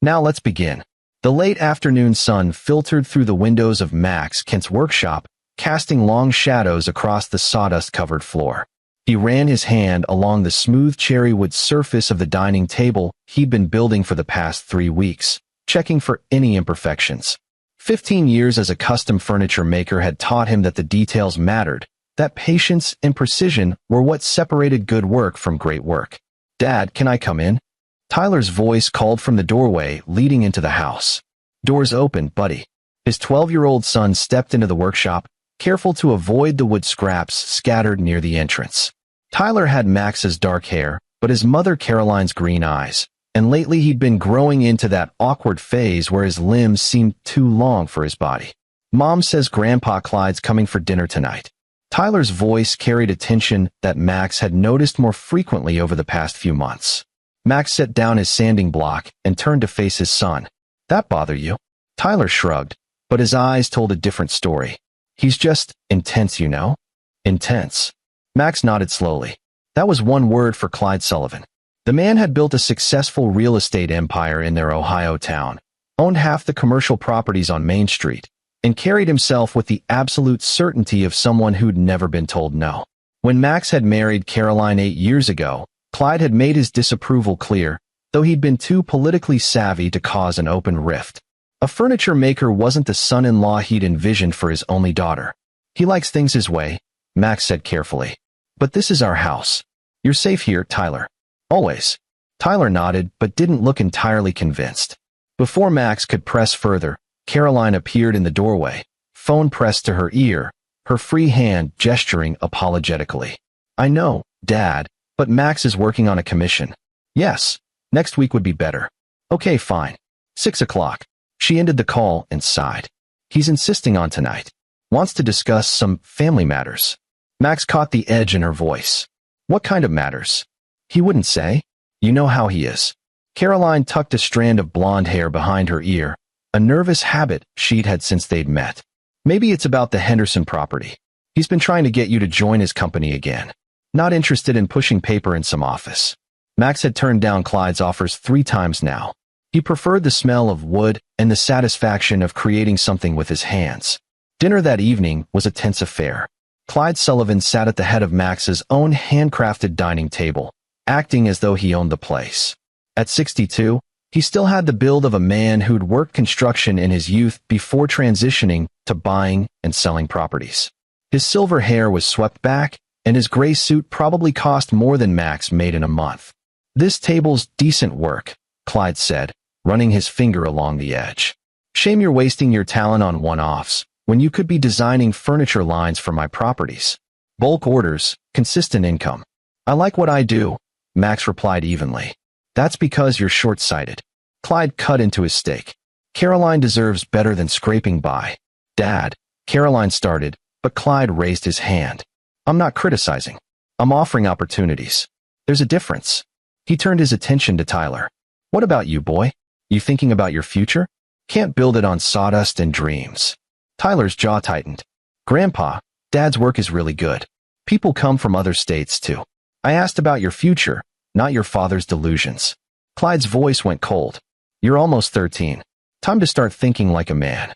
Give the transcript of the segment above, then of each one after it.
Now let's begin. The late afternoon sun filtered through the windows of Max Kent's workshop, casting long shadows across the sawdust-covered floor. He ran his hand along the smooth cherrywood surface of the dining table he'd been building for the past 3 weeks, checking for any imperfections. 15 years as a custom furniture maker had taught him that the details mattered, that patience and precision were what separated good work from great work. "Dad, can I come in?" Tyler's voice called from the doorway leading into the house. "Door's open, buddy." His 12-year-old son stepped into the workshop, careful to avoid the wood scraps scattered near the entrance. Tyler had Max's dark hair, but his mother Caroline's green eyes, and lately he'd been growing into that awkward phase where his limbs seemed too long for his body. "Mom says Grandpa Clyde's coming for dinner tonight." Tyler's voice carried a tension that Max had noticed more frequently over the past few months. Max set down his sanding block and turned to face his son. "That bother you?" Tyler shrugged, but his eyes told a different story. "He's just intense, you know?" "Intense?" Max nodded slowly. That was one word for Clyde Sullivan. The man had built a successful real estate empire in their Ohio town, owned half the commercial properties on Main Street, and carried himself with the absolute certainty of someone who'd never been told no. When Max had married Caroline 8 years ago, Clyde had made his disapproval clear, though he'd been too politically savvy to cause an open rift. A furniture maker wasn't the son-in-law he'd envisioned for his only daughter. "He likes things his way," Max said carefully. "But this is our house. You're safe here, Tyler. Always." Tyler nodded, but didn't look entirely convinced. Before Max could press further, Caroline appeared in the doorway, phone pressed to her ear, her free hand gesturing apologetically. "I know, Dad, but Max is working on a commission." "Yes, next week would be better." "Okay, fine. 6 o'clock. She ended the call and sighed. "He's insisting on tonight. Wants to discuss some family matters." Max caught the edge in her voice. "What kind of matters?" "He wouldn't say. You know how he is." Caroline tucked a strand of blonde hair behind her ear, a nervous habit she'd had since they'd met. "Maybe it's about the Henderson property. He's been trying to get you to join his company again. Not interested in pushing paper in some office." Max had turned down Clyde's offers 3 times now. He preferred the smell of wood and the satisfaction of creating something with his hands. Dinner that evening was a tense affair. Clyde Sullivan sat at the head of Max's own handcrafted dining table, acting as though he owned the place. At 62, he still had the build of a man who'd worked construction in his youth before transitioning to buying and selling properties. His silver hair was swept back, and his gray suit probably cost more than Max made in a month. "This table's decent work," Clyde said, running his finger along the edge. "Shame you're wasting your talent on one-offs, when you could be designing furniture lines for my properties. Bulk orders, consistent income." "I like what I do," Max replied evenly. "That's because you're short-sighted." Clyde cut into his steak. "Caroline deserves better than scraping by." "Dad," Caroline started, but Clyde raised his hand. "I'm not criticizing. I'm offering opportunities. There's a difference." He turned his attention to Tyler. "What about you, boy? You thinking about your future? Can't build it on sawdust and dreams." Tyler's jaw tightened. "Grandpa, Dad's work is really good. People come from other states, too. I asked about your future, not your father's delusions." Clyde's voice went cold. "You're almost 13. Time to start thinking like a man."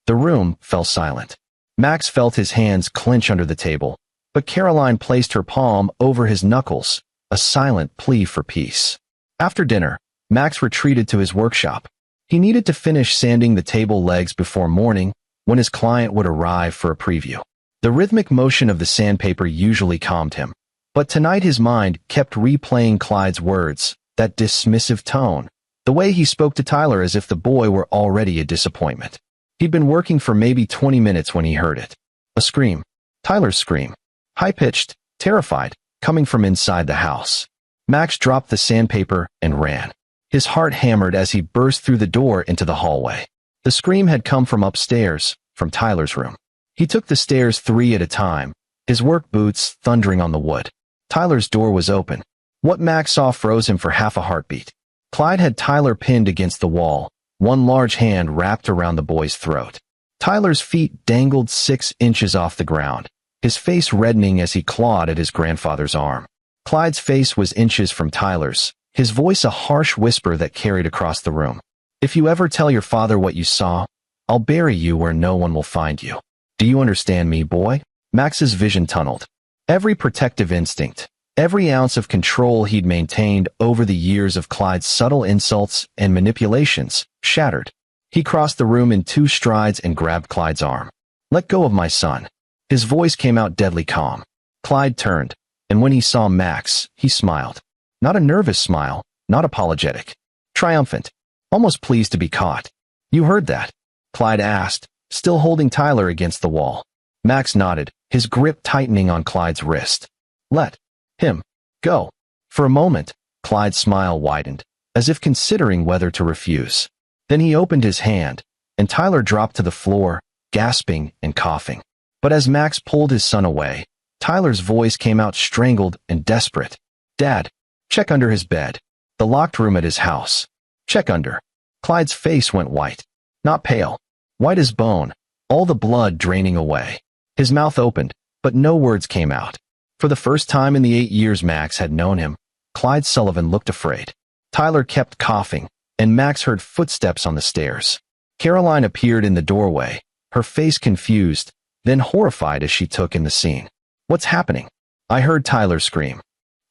The room fell silent. Max felt his hands clench under the table, but Caroline placed her palm over his knuckles, a silent plea for peace. After dinner, Max retreated to his workshop. He needed to finish sanding the table legs before morning, when his client would arrive for a preview. The rhythmic motion of the sandpaper usually calmed him, but tonight his mind kept replaying Clyde's words, that dismissive tone, the way he spoke to Tyler as if the boy were already a disappointment. He'd been working for maybe 20 minutes when he heard it. A scream. Tyler's scream. High-pitched, terrified, coming from inside the house. Max dropped the sandpaper and ran. His heart hammered as he burst through the door into the hallway. The scream had come from upstairs, from Tyler's room. He took the stairs 3 at a time, his work boots thundering on the wood. Tyler's door was open. What Max saw froze him for half a heartbeat. Clyde had Tyler pinned against the wall, one large hand wrapped around the boy's throat. Tyler's feet dangled 6 inches off the ground, his face reddening as he clawed at his grandfather's arm. Clyde's face was inches from Tyler's, his voice a harsh whisper that carried across the room. If you ever tell your father what you saw, I'll bury you where no one will find you. Do you understand me, boy? Max's vision tunneled. Every protective instinct, every ounce of control he'd maintained over the years of Clyde's subtle insults and manipulations, shattered. He crossed the room in 2 strides and grabbed Clyde's arm. Let go of my son. His voice came out deadly calm. Clyde turned, and when he saw Max, he smiled. Not a nervous smile, not apologetic. Triumphant. Almost pleased to be caught. You heard that? Clyde asked, still holding Tyler against the wall. Max nodded, his grip tightening on Clyde's wrist. Let him go. For a moment, Clyde's smile widened, as if considering whether to refuse. Then he opened his hand, and Tyler dropped to the floor, gasping and coughing. But as Max pulled his son away, Tyler's voice came out strangled and desperate. Dad, check under his bed. The locked room at his house. Check under. Clyde's face went white. Not pale. White as bone, all the blood draining away. His mouth opened, but no words came out. For the first time in the 8 years Max had known him, Clyde Sullivan looked afraid. Tyler kept coughing, and Max heard footsteps on the stairs. Caroline appeared in the doorway, her face confused, then horrified as she took in the scene. What's happening? I heard Tyler scream.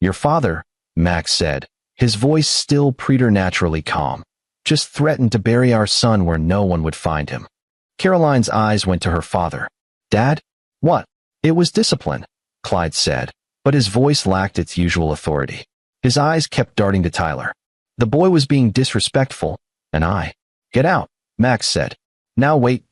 Your father, Max said, his voice still preternaturally calm, just threatened to bury our son where no one would find him. Caroline's eyes went to her father. Dad? What? It was discipline, Clyde said, but his voice lacked its usual authority. His eyes kept darting to Tyler. The boy was being disrespectful, and I. Get out, Max said. Now wait,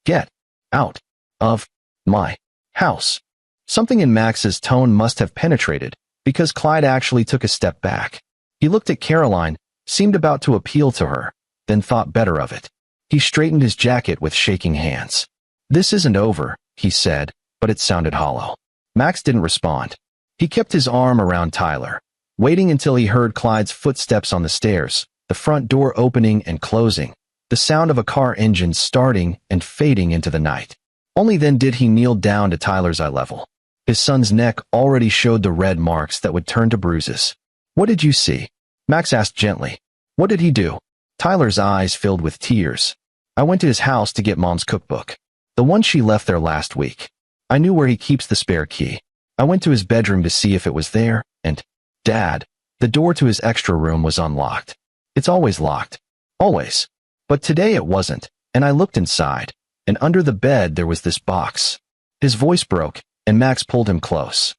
get out of my house. Something in Max's tone must have penetrated, because Clyde actually took a step back. He looked at Caroline, seemed about to appeal to her, then thought better of it. He straightened his jacket with shaking hands. This isn't over, he said, but it sounded hollow. Max didn't respond. He kept his arm around Tyler, waiting until he heard Clyde's footsteps on the stairs, the front door opening and closing, the sound of a car engine starting and fading into the night. Only then did he kneel down to Tyler's eye level. His son's neck already showed the red marks that would turn to bruises. What did you see? Max asked gently. What did he do? Tyler's eyes filled with tears. I went to his house to get Mom's cookbook. The one she left there last week. I knew where he keeps the spare key. I went to his bedroom to see if it was there, and, Dad, the door to his extra room was unlocked. It's always locked. Always. But today it wasn't, and I looked inside, and under the bed there was this box. His voice broke, and Max pulled him close.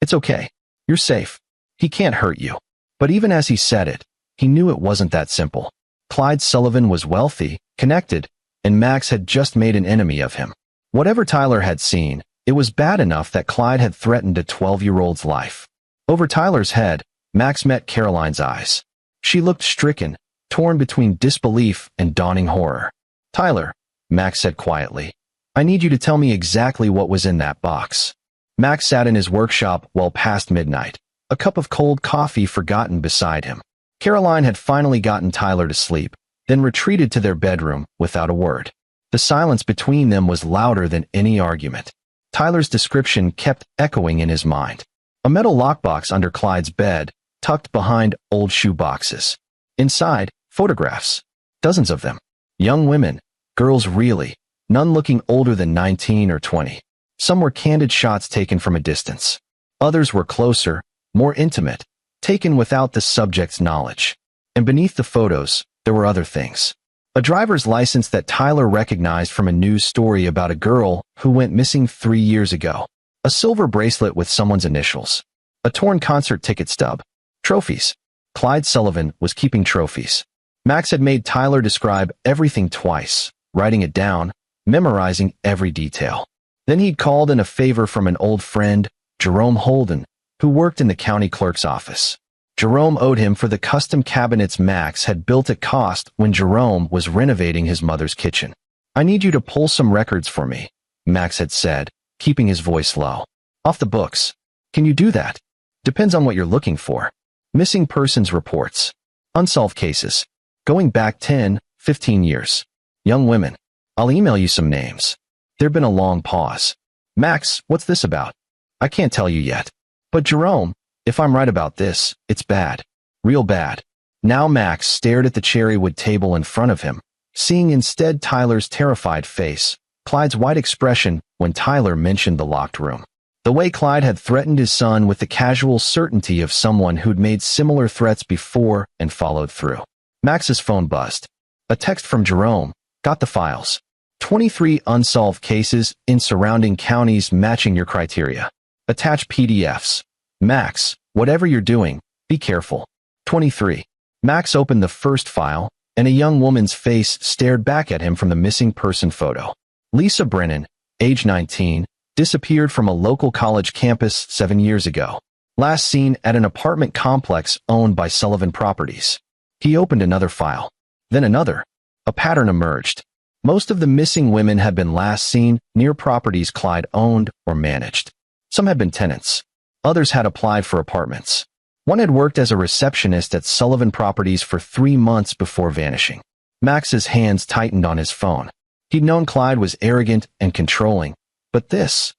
It's okay. You're safe. He can't hurt you. But even as he said it, he knew it wasn't that simple. Clyde Sullivan was wealthy, connected, and Max had just made an enemy of him. Whatever Tyler had seen, it was bad enough that Clyde had threatened a 12-year-old's life. Over Tyler's head, Max met Caroline's eyes. She looked stricken, torn between disbelief and dawning horror. Tyler, Max said quietly, I need you to tell me exactly what was in that box. Max sat in his workshop well past midnight, a cup of cold coffee forgotten beside him. Caroline had finally gotten Tyler to sleep, then retreated to their bedroom without a word. The silence between them was louder than any argument. Tyler's description kept echoing in his mind. A metal lockbox under Clyde's bed, tucked behind old shoe boxes. Inside, photographs. Dozens of them. Young women, girls really, none looking older than 19 or 20. Some were candid shots taken from a distance. Others were closer, more intimate, taken without the subject's knowledge. And beneath the photos, there were other things. A driver's license that Tyler recognized from a news story about a girl who went missing 3 years ago. A silver bracelet with someone's initials. A torn concert ticket stub. Trophies. Clyde Sullivan was keeping trophies. Max had made Tyler describe everything twice, writing it down, memorizing every detail. Then he'd called in a favor from an old friend, Jerome Holden, who worked in the county clerk's office. Jerome owed him for the custom cabinets Max had built at cost when Jerome was renovating his mother's kitchen. I need you to pull some records for me, Max had said, keeping his voice low. Off the books. Can you do that? Depends on what you're looking for. Missing persons reports. Unsolved cases. Going back 10, 15 years. Young women. I'll email you some names. There'd been a long pause. Max, what's this about? I can't tell you yet. But Jerome, if I'm right about this, it's bad. Real bad. Now Max stared at the cherry wood table in front of him, seeing instead Tyler's terrified face, Clyde's white expression when Tyler mentioned the locked room. The way Clyde had threatened his son with the casual certainty of someone who'd made similar threats before and followed through. Max's phone buzzed. A text from Jerome. Got the files. 23 unsolved cases in surrounding counties matching your criteria. Attach PDFs. Max, whatever you're doing, be careful. 23. Max opened the first file, and a young woman's face stared back at him from the missing person photo. Lisa Brennan, age 19, disappeared from a local college campus 7 years ago. Last seen at an apartment complex owned by Sullivan Properties. He opened another file. Then another. A pattern emerged. Most of the missing women had been last seen near properties Clyde owned or managed. Some had been tenants. Others had applied for apartments. One had worked as a receptionist at Sullivan Properties for 3 months before vanishing. Max's hands tightened on his phone. He'd known Clyde was arrogant and controlling, but this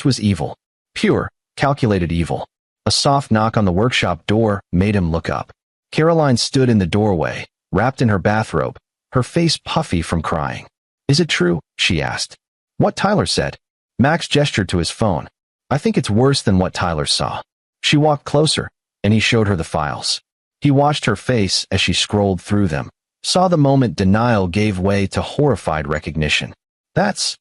was evil. Pure, calculated evil. A soft knock on the workshop door made him look up. Caroline stood in the doorway, wrapped in her bathrobe, her face puffy from crying. Is it true? She asked. What Tyler said. Max gestured to his phone. I think it's worse than what Tyler saw. She walked closer, and he showed her the files. He watched her face as she scrolled through them, saw the moment denial gave way to horrified recognition. That's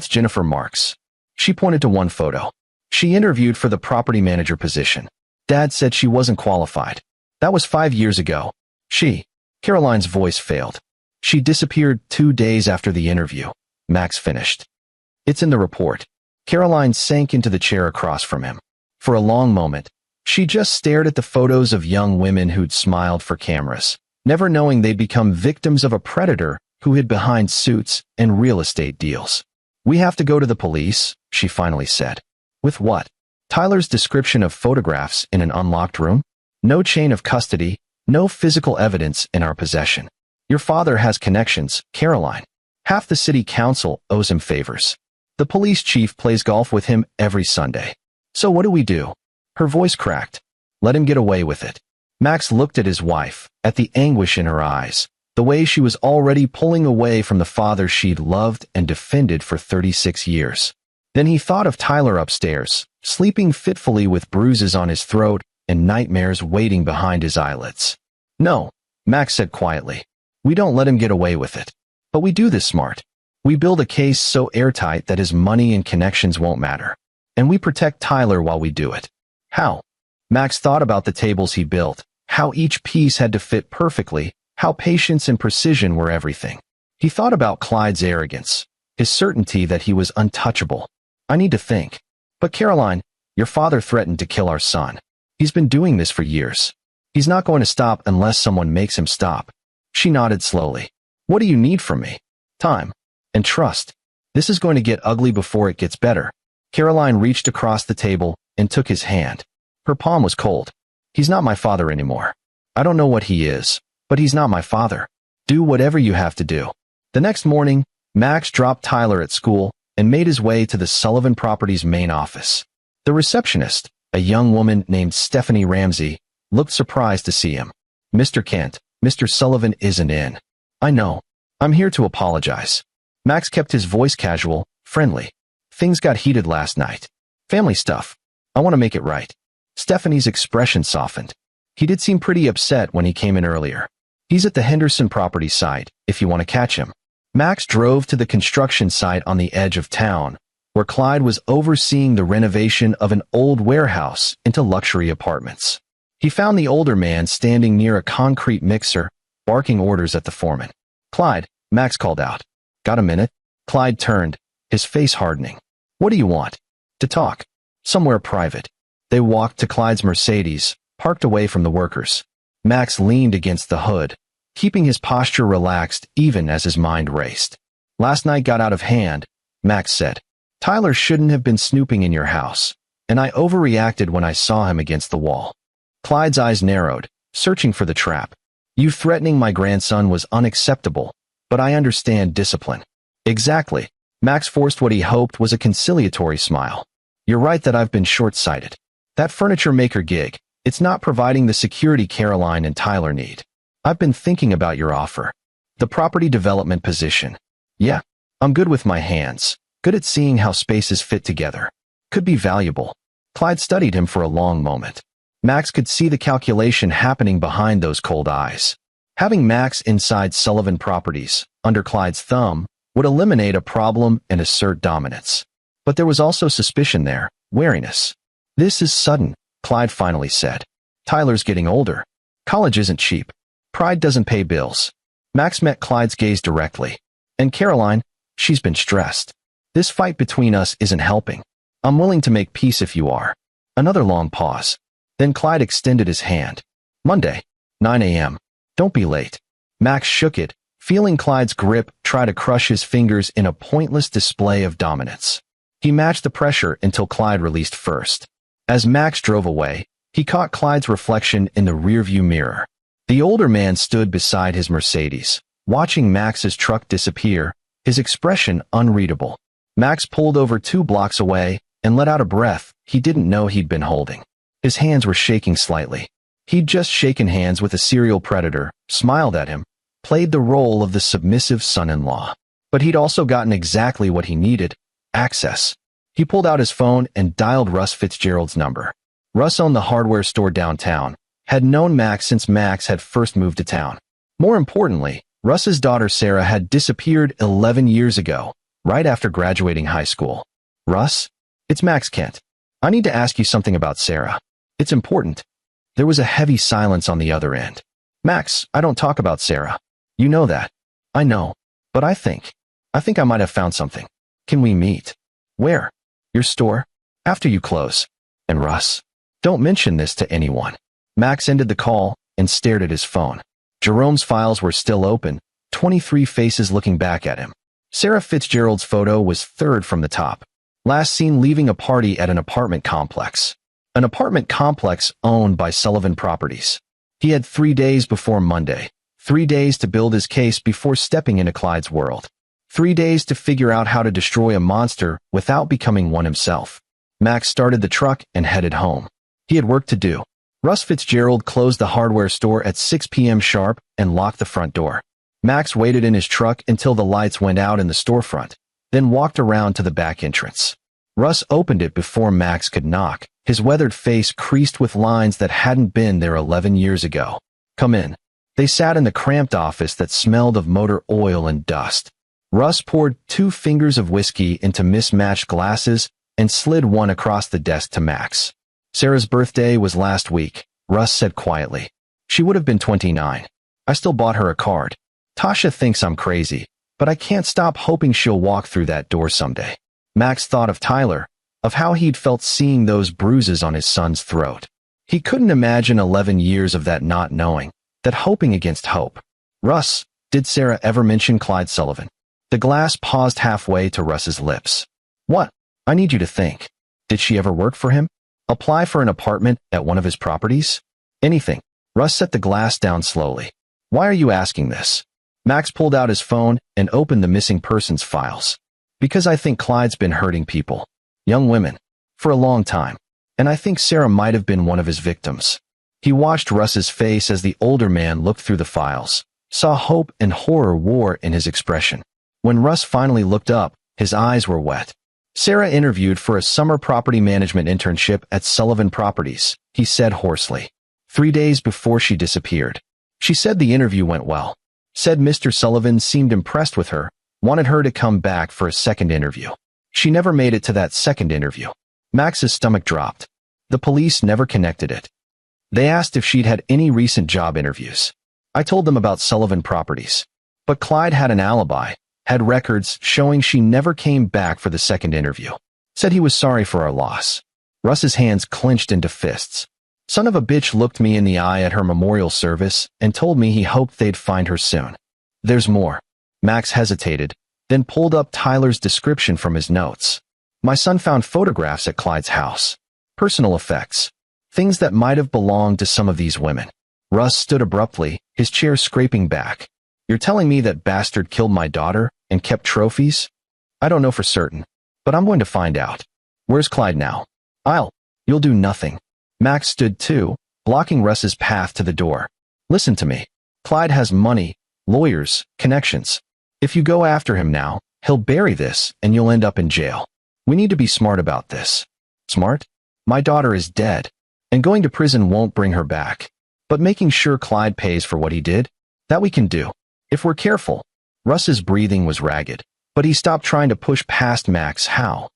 Jennifer Marks. She pointed to one photo. She interviewed for the property manager position. Dad said she wasn't qualified. That was 5 years ago. Caroline's voice failed. She disappeared 2 days after the interview. Max finished. It's in the report. Caroline sank into the chair across from him. For a long moment, she just stared at the photos of young women who'd smiled for cameras, never knowing they'd become victims of a predator who hid behind suits and real estate deals. We have to go to the police, she finally said. With what? Tyler's description of photographs in an unlocked room? No chain of custody, no physical evidence in our possession. Your father has connections, Caroline. Half the city council owes him favors. The police chief plays golf with him every Sunday. So what do we do? Her voice cracked. Let him get away with it. Max looked at his wife, at the anguish in her eyes, the way she was already pulling away from the father she'd loved and defended for 36 years. Then he thought of Tyler upstairs, sleeping fitfully with bruises on his throat and nightmares waiting behind his eyelids. No, Max said quietly. We don't let him get away with it. But we do this smart. We build a case so airtight that his money and connections won't matter. And we protect Tyler while we do it. How? Max thought about the tables he built, how each piece had to fit perfectly, how patience and precision were everything. He thought about Clyde's arrogance, his certainty that he was untouchable. I need to think. But Caroline, your father threatened to kill our son. He's been doing this for years. He's not going to stop unless someone makes him stop. She nodded slowly. What do you need from me? Time. And trust. This is going to get ugly before it gets better. Caroline reached across the table and took his hand. Her palm was cold. He's not my father anymore. I don't know what he is, but he's not my father. Do whatever you have to do. The next morning, Max dropped Tyler at school and made his way to the Sullivan Properties main office. The receptionist, a young woman named Stephanie Ramsey, looked surprised to see him. Mr. Kent, Mr. Sullivan isn't in. I know. I'm here to apologize. Max kept his voice casual, friendly. Things got heated last night. Family stuff. I want to make it right. Stephanie's expression softened. He did seem pretty upset when he came in earlier. He's at the Henderson property site, if you want to catch him. Max drove to the construction site on the edge of town, where Clyde was overseeing the renovation of an old warehouse into luxury apartments. He found the older man standing near a concrete mixer, barking orders at the foreman. Clyde, Max called out. Got a minute? Clyde turned, his face hardening. What do you want? To talk. Somewhere private. They walked to Clyde's Mercedes, parked away from the workers. Max leaned against the hood, keeping his posture relaxed even as his mind raced. Last night got out of hand, Max said. Tyler shouldn't have been snooping in your house, and I overreacted when I saw him against the wall. Clyde's eyes narrowed, searching for the trap. You threatening my grandson was unacceptable, but I understand discipline. Exactly. Max forced what he hoped was a conciliatory smile. You're right that I've been short-sighted. That furniture maker gig, it's not providing the security Caroline and Tyler need. I've been thinking about your offer. The property development position. Yeah, I'm good with my hands. Good at seeing how spaces fit together. Could be valuable. Clyde studied him for a long moment. Max could see the calculation happening behind those cold eyes. Having Max inside Sullivan Properties, under Clyde's thumb, would eliminate a problem and assert dominance. But there was also suspicion there, wariness. This is sudden, Clyde finally said. Tyler's getting older. College isn't cheap. Pride doesn't pay bills. Max met Clyde's gaze directly. And Caroline, she's been stressed. This fight between us isn't helping. I'm willing to make peace if you are. Another long pause. Then Clyde extended his hand. Monday, 9 a.m. Don't be late. Max shook it, feeling Clyde's grip try to crush his fingers in a pointless display of dominance. He matched the pressure until Clyde released first. As Max drove away, he caught Clyde's reflection in the rearview mirror. The older man stood beside his Mercedes, watching Max's truck disappear, his expression unreadable. Max pulled over 2 blocks away and let out a breath he didn't know he'd been holding. His hands were shaking slightly. He'd just shaken hands with a serial predator, smiled at him, played the role of the submissive son-in-law. But he'd also gotten exactly what he needed, access. He pulled out his phone and dialed Russ Fitzgerald's number. Russ owned the hardware store downtown, had known Max since Max had first moved to town. More importantly, Russ's daughter Sarah had disappeared 11 years ago, right after graduating high school. Russ? It's Max Kent. I need to ask you something about Sarah. It's important. There was a heavy silence on the other end. Max, I don't talk about Sarah. You know that. I know. But I think I might have found something. Can we meet? Where? Your store? After you close. And Russ, don't mention this to anyone. Max ended the call and stared at his phone. Jerome's files were still open, 23 faces looking back at him. Sarah Fitzgerald's photo was third from the top. Last seen leaving a party at an apartment complex. An apartment complex owned by Sullivan Properties. He had 3 days before Monday. 3 days to build his case before stepping into Clyde's world. 3 days to figure out how to destroy a monster without becoming one himself. Max started the truck and headed home. He had work to do. Russ Fitzgerald closed the hardware store at 6 p.m. sharp and locked the front door. Max waited in his truck until the lights went out in the storefront, then walked around to the back entrance. Russ opened it before Max could knock, his weathered face creased with lines that hadn't been there 11 years ago. Come in. They sat in the cramped office that smelled of motor oil and dust. Russ poured 2 fingers of whiskey into mismatched glasses and slid one across the desk to Max. Sarah's birthday was last week, Russ said quietly. She would have been 29. I still bought her a card. Tasha thinks I'm crazy, but I can't stop hoping she'll walk through that door someday. Max thought of Tyler, of how he'd felt seeing those bruises on his son's throat. He couldn't imagine 11 years of that not knowing, that hoping against hope. Russ, did Sarah ever mention Clyde Sullivan? The glass paused halfway to Russ's lips. What? I need you to think. Did she ever work for him? Apply for an apartment at one of his properties? Anything. Russ set the glass down slowly. Why are you asking this? Max pulled out his phone and opened the missing persons files. Because I think Clyde's been hurting people. Young women. For a long time. And I think Sarah might have been one of his victims. He watched Russ's face as the older man looked through the files, saw hope and horror war in his expression. When Russ finally looked up, his eyes were wet. Sarah interviewed for a summer property management internship at Sullivan Properties, he said hoarsely. 3 days before she disappeared. She said the interview went well. Said Mr. Sullivan seemed impressed with her, wanted her to come back for a second interview. She never made it to that second interview. Max's stomach dropped. The police never connected it. They asked if she'd had any recent job interviews. I told them about Sullivan Properties. But Clyde had an alibi, had records showing she never came back for the second interview. Said he was sorry for our loss. Russ's hands clenched into fists. Son of a bitch looked me in the eye at her memorial service and told me he hoped they'd find her soon. There's more. Max hesitated, then pulled up Tyler's description from his notes. My son found photographs at Clyde's house. Personal effects. Things that might have belonged to some of these women. Russ stood abruptly, his chair scraping back. You're telling me that bastard killed my daughter and kept trophies? I don't know for certain, but I'm going to find out. Where's Clyde now? You'll do nothing. Max stood too, blocking Russ's path to the door. Listen to me. Clyde has money, lawyers, connections. If you go after him now, he'll bury this and you'll end up in jail. We need to be smart about this. Smart? My daughter is dead, and going to prison won't bring her back. But making sure Clyde pays for what he did, that we can do. If we're careful. Russ's breathing was ragged, but he stopped trying to push past Max. How?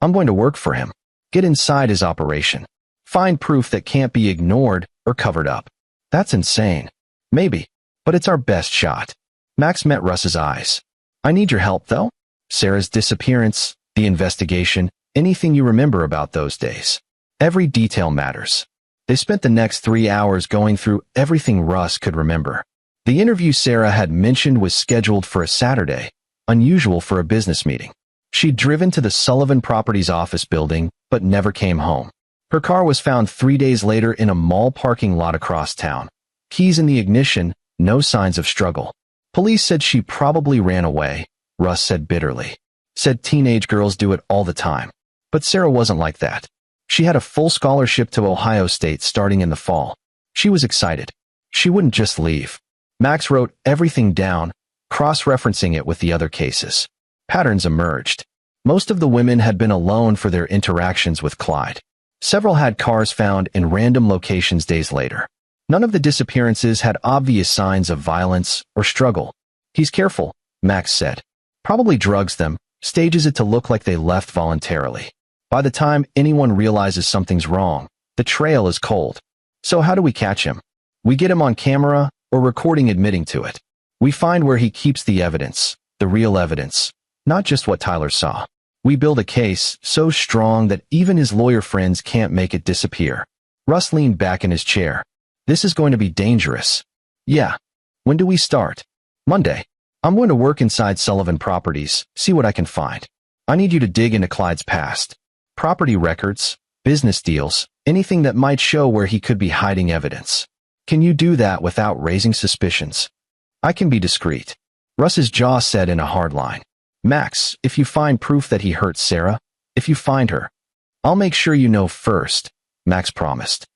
I'm going to work for him. Get inside his operation. Find proof that can't be ignored or covered up. That's insane. Maybe, but it's our best shot. Max met Russ's eyes. I need your help, though. Sarah's disappearance, the investigation, anything you remember about those days. Every detail matters. They spent the next 3 hours going through everything Russ could remember. The interview Sarah had mentioned was scheduled for a Saturday, unusual for a business meeting. She'd driven to the Sullivan Properties office building, but never came home. Her car was found 3 days later in a mall parking lot across town. Keys in the ignition, no signs of struggle. Police said she probably ran away, Russ said bitterly. Said teenage girls do it all the time. But Sarah wasn't like that. She had a full scholarship to Ohio State starting in the fall. She was excited. She wouldn't just leave. Max wrote everything down, cross-referencing it with the other cases. Patterns emerged. Most of the women had been alone for their interactions with Clyde. Several had cars found in random locations days later. None of the disappearances had obvious signs of violence or struggle. He's careful, Max said. Probably drugs them, stages it to look like they left voluntarily. By the time anyone realizes something's wrong, the trail is cold. So how do we catch him? We get him on camera or recording admitting to it. We find where he keeps the evidence, the real evidence, not just what Tyler saw. We build a case so strong that even his lawyer friends can't make it disappear. Russ leaned back in his chair. This is going to be dangerous. Yeah. When do we start? Monday. I'm going to work inside Sullivan Properties, see what I can find. I need you to dig into Clyde's past. Property records, business deals, anything that might show where he could be hiding evidence. Can you do that without raising suspicions? I can be discreet. Russ's jaw set in a hard line. Max, if you find proof that he hurt Sarah, if you find her, I'll make sure you know first, Max promised.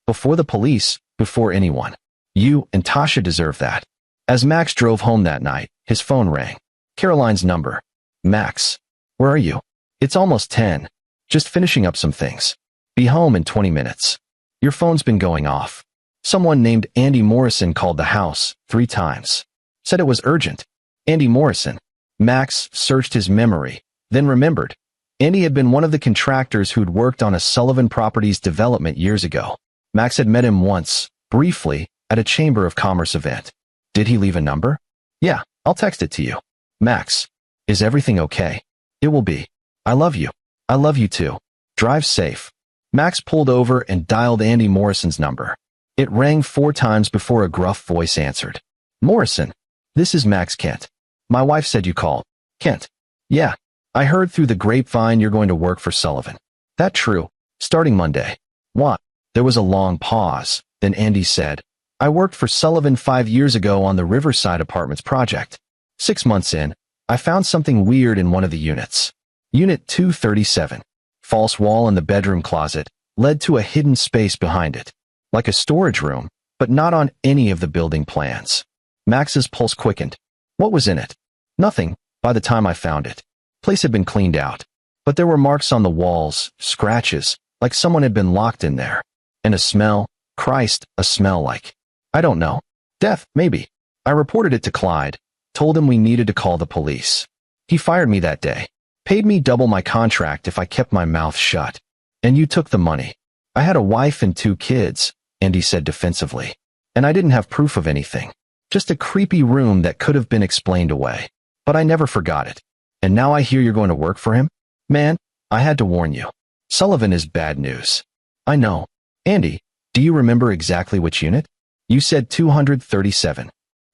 Before the police, before anyone. You and Tasha deserve that. As Max drove home that night, his phone rang. Caroline's number. Max, where are you? It's almost 10. Just finishing up some things. Be home in 20 minutes. Your phone's been going off. Someone named Andy Morrison called the house 3 times. Said it was urgent. Andy Morrison. Max searched his memory, then remembered. Andy had been one of the contractors who'd worked on a Sullivan Properties development years ago. Max had met him once, briefly, at a Chamber of Commerce event. Did he leave a number? Yeah, I'll text it to you. Max, is everything okay? It will be. I love you. I love you too. Drive safe. Max pulled over and dialed Andy Morrison's number. It rang 4 times before a gruff voice answered. Morrison, this is Max Kent. My wife said you called. Kent. Yeah, I heard through the grapevine you're going to work for Sullivan. That true? Starting Monday. What? There was a long pause. Then Andy said, I worked for Sullivan 5 years ago on the Riverside Apartments project. 6 months in, I found something weird in one of the units. Unit 237. False wall in the bedroom closet led to a hidden space behind it. Like a storage room, but not on any of the building plans. Max's pulse quickened. What was in it? Nothing, by the time I found it. Place had been cleaned out. But there were marks on the walls, scratches, like someone had been locked in there. And a smell, Christ, a smell like. I don't know. Death, maybe. I reported it to Clyde, told him we needed to call the police. He fired me that day. Paid me double my contract if I kept my mouth shut. And you took the money. I had a wife and 2 kids, Andy said defensively. And I didn't have proof of anything. Just a creepy room that could have been explained away. But I never forgot it. And now I hear you're going to work for him? Man, I had to warn you. Sullivan is bad news. I know. Andy, do you remember exactly which unit? You said 237.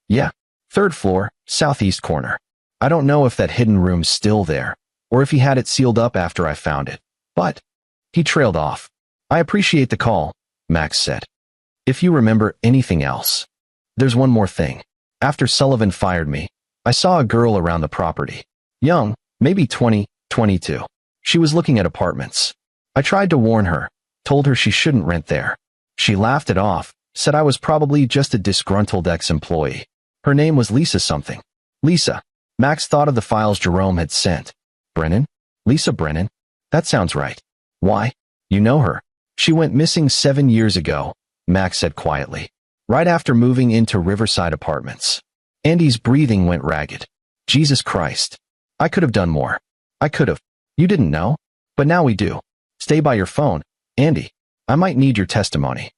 Yeah. 3rd floor, southeast corner. I don't know if that hidden room's still there, or if he had it sealed up after I found it. But he trailed off. I appreciate the call, Max said. If you remember anything else. There's one more thing. After Sullivan fired me, I saw a girl around the property. Young, maybe 20, 22. She was looking at apartments. I tried to warn her, told her she shouldn't rent there. She laughed it off, Said I was probably just a disgruntled ex-employee. Her name was Lisa something. Lisa. Max thought of the files Jerome had sent. Brennan? Lisa Brennan? That sounds right. Why? You know her. She went missing 7 years ago, Max said quietly. Right after moving into Riverside Apartments. Andy's breathing went ragged. Jesus Christ. I could have done more. I could have. You didn't know? But now we do. Stay by your phone, Andy. I might need your testimony.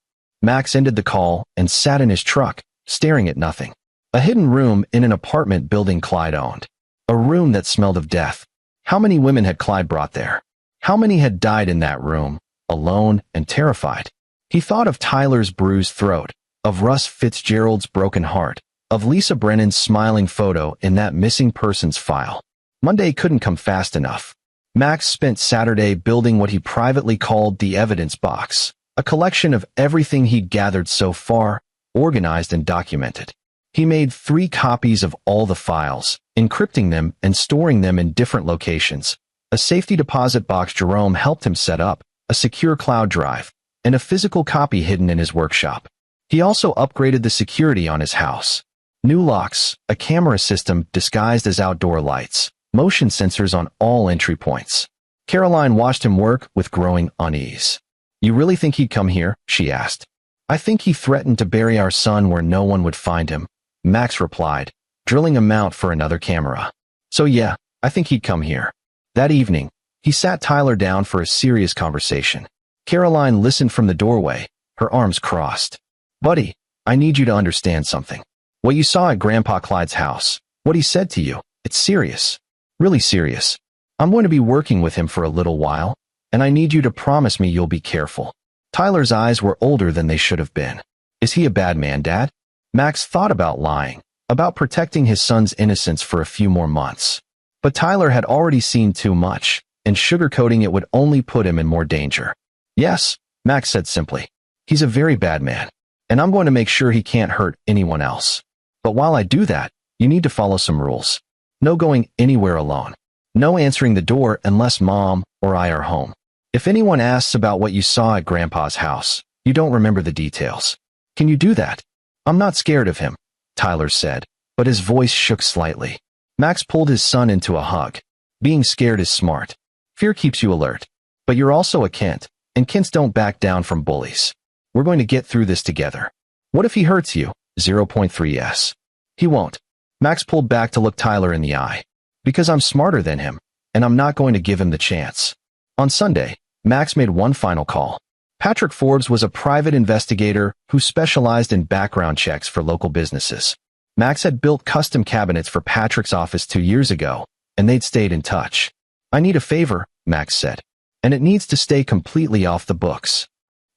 Max ended the call and sat in his truck, staring at nothing. A hidden room in an apartment building Clyde owned. A room that smelled of death. How many women had Clyde brought there? How many had died in that room, alone and terrified? He thought of Tyler's bruised throat, of Russ Fitzgerald's broken heart, of Lisa Brennan's smiling photo in that missing persons file. Monday couldn't come fast enough. Max spent Saturday building what he privately called the evidence box, a collection of everything he'd gathered so far, organized and documented. He made 3 copies of all the files, encrypting them and storing them in different locations. A safety deposit box Jerome helped him set up, a secure cloud drive, and a physical copy hidden in his workshop. He also upgraded the security on his house. New locks, a camera system disguised as outdoor lights, motion sensors on all entry points. Caroline watched him work with growing unease. You really think he'd come here? She asked. I think he threatened to bury our son where no one would find him, Max replied, drilling a mount for another camera. So yeah, I think he'd come here. That evening, he sat Tyler down for a serious conversation. Caroline listened from the doorway, her arms crossed. Buddy, I need you to understand something. What you saw at Grandpa Clyde's house, what he said to you, it's serious. Really serious. I'm going to be working with him for a little while, and I need you to promise me you'll be careful. Tyler's eyes were older than they should have been. Is he a bad man, Dad? Max thought about lying, about protecting his son's innocence for a few more months. But Tyler had already seen too much, and sugarcoating it would only put him in more danger. Yes, Max said simply. He's a very bad man, and I'm going to make sure he can't hurt anyone else. But while I do that, you need to follow some rules. No going anywhere alone. No answering the door unless Mom or I are home. If anyone asks about what you saw at Grandpa's house, you don't remember the details. Can you do that? I'm not scared of him, Tyler said, but his voice shook slightly. Max pulled his son into a hug. Being scared is smart. Fear keeps you alert. But you're also a Kent, and Kents don't back down from bullies. We're going to get through this together. What if he hurts you? 0.3s. He won't. Max pulled back to look Tyler in the eye. Because I'm smarter than him, and I'm not going to give him the chance. On Sunday, Max made one final call. Patrick Forbes was a private investigator who specialized in background checks for local businesses. Max had built custom cabinets for Patrick's office 2 years ago, and they'd stayed in touch. I need a favor, Max said, and it needs to stay completely off the books.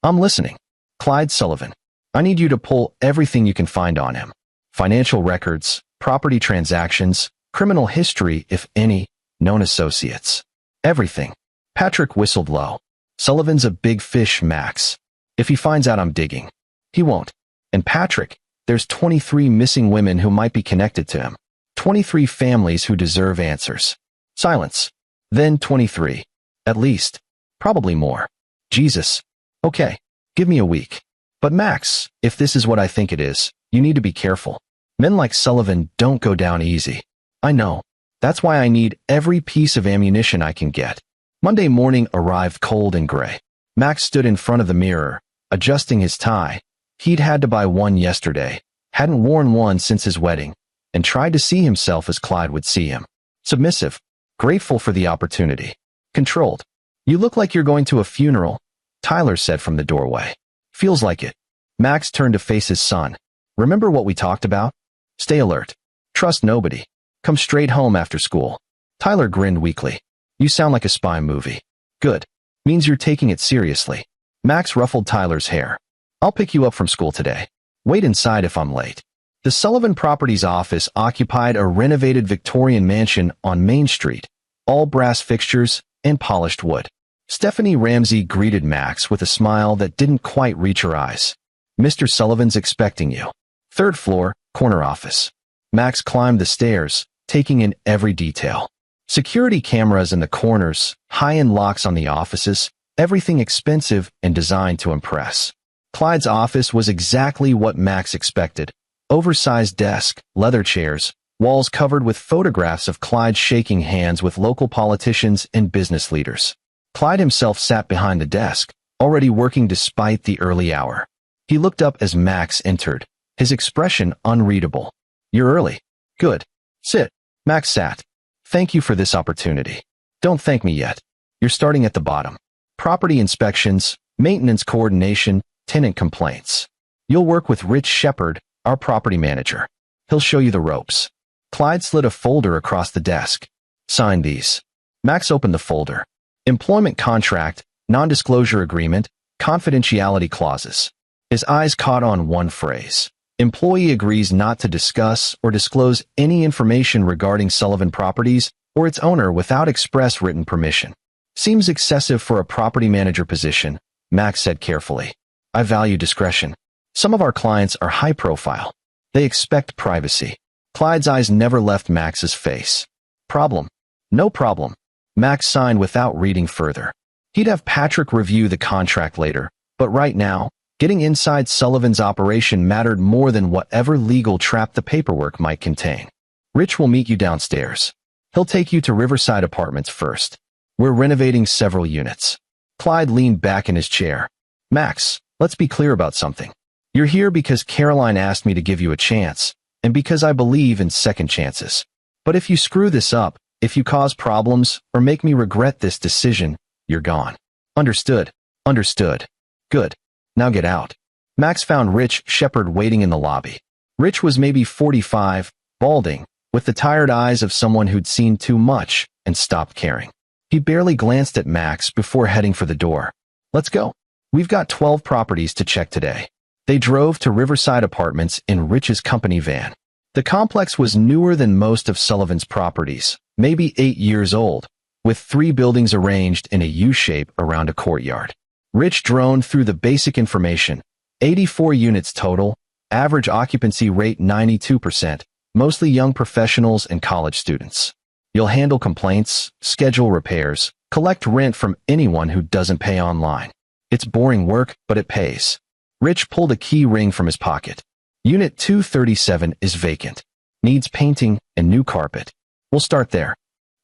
I'm listening. Clyde Sullivan. I need you to pull everything you can find on him. Financial records, property transactions, criminal history, if any, known associates. Everything. Patrick whistled low. Sullivan's a big fish, Max. If he finds out I'm digging. He won't. And Patrick, there's 23 missing women who might be connected to him. 23 families who deserve answers. Silence. Then 23. At least. Probably more. Jesus. Okay. Give me a week. But Max, if this is what I think it is, you need to be careful. Men like Sullivan don't go down easy. I know. That's why I need every piece of ammunition I can get. Monday morning arrived cold and gray. Max stood in front of the mirror, adjusting his tie. He'd had to buy one yesterday, hadn't worn one since his wedding, and tried to see himself as Clyde would see him. Submissive, grateful for the opportunity. Controlled. You look like you're going to a funeral, Tyler said from the doorway. Feels like it. Max turned to face his son. Remember what we talked about? Stay alert. Trust nobody. Come straight home after school. Tyler grinned weakly. You sound like a spy movie. Good. Means you're taking it seriously. Max ruffled Tyler's hair. I'll pick you up from school today. Wait inside if I'm late. The Sullivan Properties office occupied a renovated Victorian mansion on Main Street, all brass fixtures and polished wood. Stephanie Ramsey greeted Max with a smile that didn't quite reach her eyes. Mr. Sullivan's expecting you. 3rd floor, corner office. Max climbed the stairs, taking in every detail. Security cameras in the corners, high-end locks on the offices, everything expensive and designed to impress. Clyde's office was exactly what Max expected. Oversized desk, leather chairs, walls covered with photographs of Clyde shaking hands with local politicians and business leaders. Clyde himself sat behind the desk, already working despite the early hour. He looked up as Max entered, his expression unreadable. "You're early. Good. Sit." Max sat. "Thank you for this opportunity. Don't thank me yet. You're starting at the bottom. Property inspections, maintenance coordination, tenant complaints. You'll work with Rich Shepard, our property manager. He'll show you the ropes." Clyde slid a folder across the desk. "Sign these." Max opened the folder. Employment contract, non-disclosure agreement, confidentiality clauses. His eyes caught on one phrase. Employee agrees not to discuss or disclose any information regarding Sullivan Properties or its owner without express written permission. Seems excessive for a property manager position, Max said carefully. "I value discretion. Some of our clients are high profile. They expect privacy." Clyde's eyes never left Max's face. "Problem?" "No problem." Max signed without reading further. He'd have Patrick review the contract later, but right now, getting inside Sullivan's operation mattered more than whatever legal trap the paperwork might contain. "Rich will meet you downstairs. He'll take you to Riverside Apartments first. We're renovating several units." Clyde leaned back in his chair. "Max, let's be clear about something. You're here because Caroline asked me to give you a chance, and because I believe in second chances. But if you screw this up, if you cause problems, or make me regret this decision, you're gone." "Understood. Understood." "Good. Now get out." Max found Rich Shepard waiting in the lobby. Rich was maybe 45, balding, with the tired eyes of someone who'd seen too much and stopped caring. He barely glanced at Max before heading for the door. "Let's go. We've got 12 properties to check today." They drove to Riverside Apartments in Rich's company van. The complex was newer than most of Sullivan's properties, maybe 8 years old, with 3 buildings arranged in a U-shape around a courtyard. Rich droned through the basic information. 84 units total, average occupancy rate 92%, mostly young professionals and college students. You'll handle complaints, schedule repairs, collect rent from anyone who doesn't pay online. It's boring work, but it pays. Rich pulled a key ring from his pocket. Unit 237 is vacant. Needs painting and new carpet. We'll start there.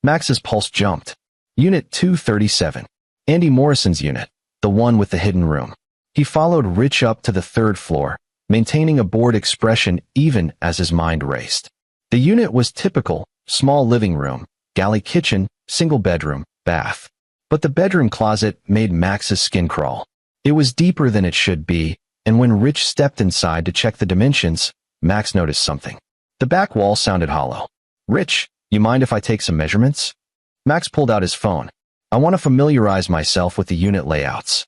Max's pulse jumped. Unit 237. Andy Morrison's unit, the one with the hidden room. He followed Rich up to the 3rd floor, maintaining a bored expression even as his mind raced. The unit was typical, small living room, galley kitchen, single bedroom, bath. But the bedroom closet made Max's skin crawl. It was deeper than it should be, and when Rich stepped inside to check the dimensions, Max noticed something. The back wall sounded hollow. "Rich, you mind if I take some measurements?" Max pulled out his phone. "I want to familiarize myself with the unit layouts."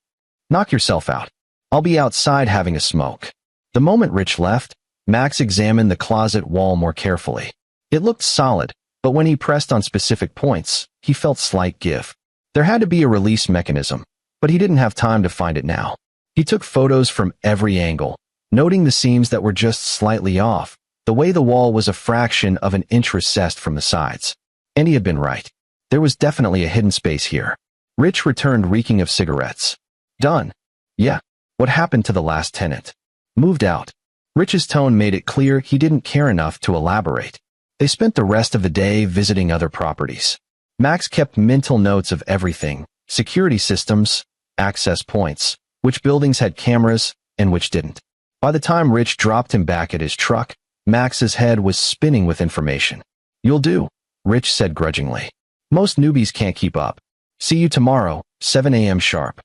"Knock yourself out. I'll be outside having a smoke." The moment Rich left, Max examined the closet wall more carefully. It looked solid, but when he pressed on specific points, he felt slight give. There had to be a release mechanism, but he didn't have time to find it now. He took photos from every angle, noting the seams that were just slightly off, the way the wall was a fraction of an inch recessed from the sides. And he had been right. There was definitely a hidden space here. Rich returned reeking of cigarettes. "Done." "Yeah. What happened to the last tenant?" "Moved out." Rich's tone made it clear he didn't care enough to elaborate. They spent the rest of the day visiting other properties. Max kept mental notes of everything: security systems, access points, which buildings had cameras and which didn't. By the time Rich dropped him back at his truck, Max's head was spinning with information. "You'll do," Rich said grudgingly. "Most newbies can't keep up. See you tomorrow, 7 a.m. sharp."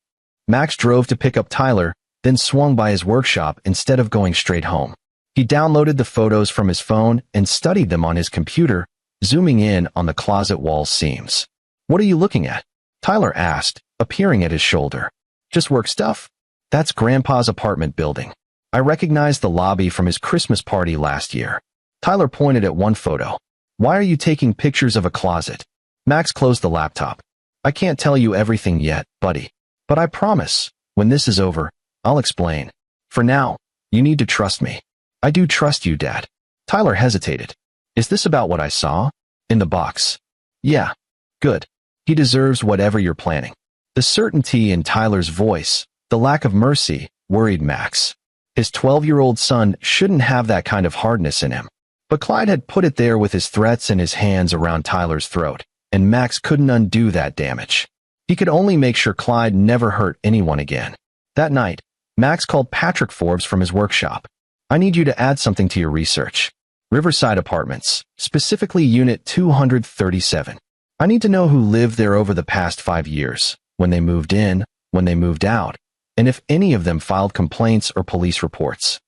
Max drove to pick up Tyler, then swung by his workshop instead of going straight home. He downloaded the photos from his phone and studied them on his computer, zooming in on the closet wall seams. "What are you looking at?" Tyler asked, appearing at his shoulder. "Just work stuff. That's Grandpa's apartment building. I recognized the lobby from his Christmas party last year." Tyler pointed at one photo. "Why are you taking pictures of a closet?" Max closed the laptop. "I can't tell you everything yet, buddy. But I promise, when this is over, I'll explain. For now, you need to trust me." "I do trust you, Dad." Tyler hesitated. "Is this about what I saw? In the box?" "Yeah." "Good. He deserves whatever you're planning." The certainty in Tyler's voice, the lack of mercy, worried Max. His 12-year-old son shouldn't have that kind of hardness in him. But Clyde had put it there with his threats and his hands around Tyler's throat, and Max couldn't undo that damage. He could only make sure Clyde never hurt anyone again. That night, Max called Patrick Forbes from his workshop. "I need you to add something to your research. Riverside Apartments, specifically Unit 237. I need to know who lived there over the past 5 years, when they moved in, when they moved out, and if any of them filed complaints or police reports.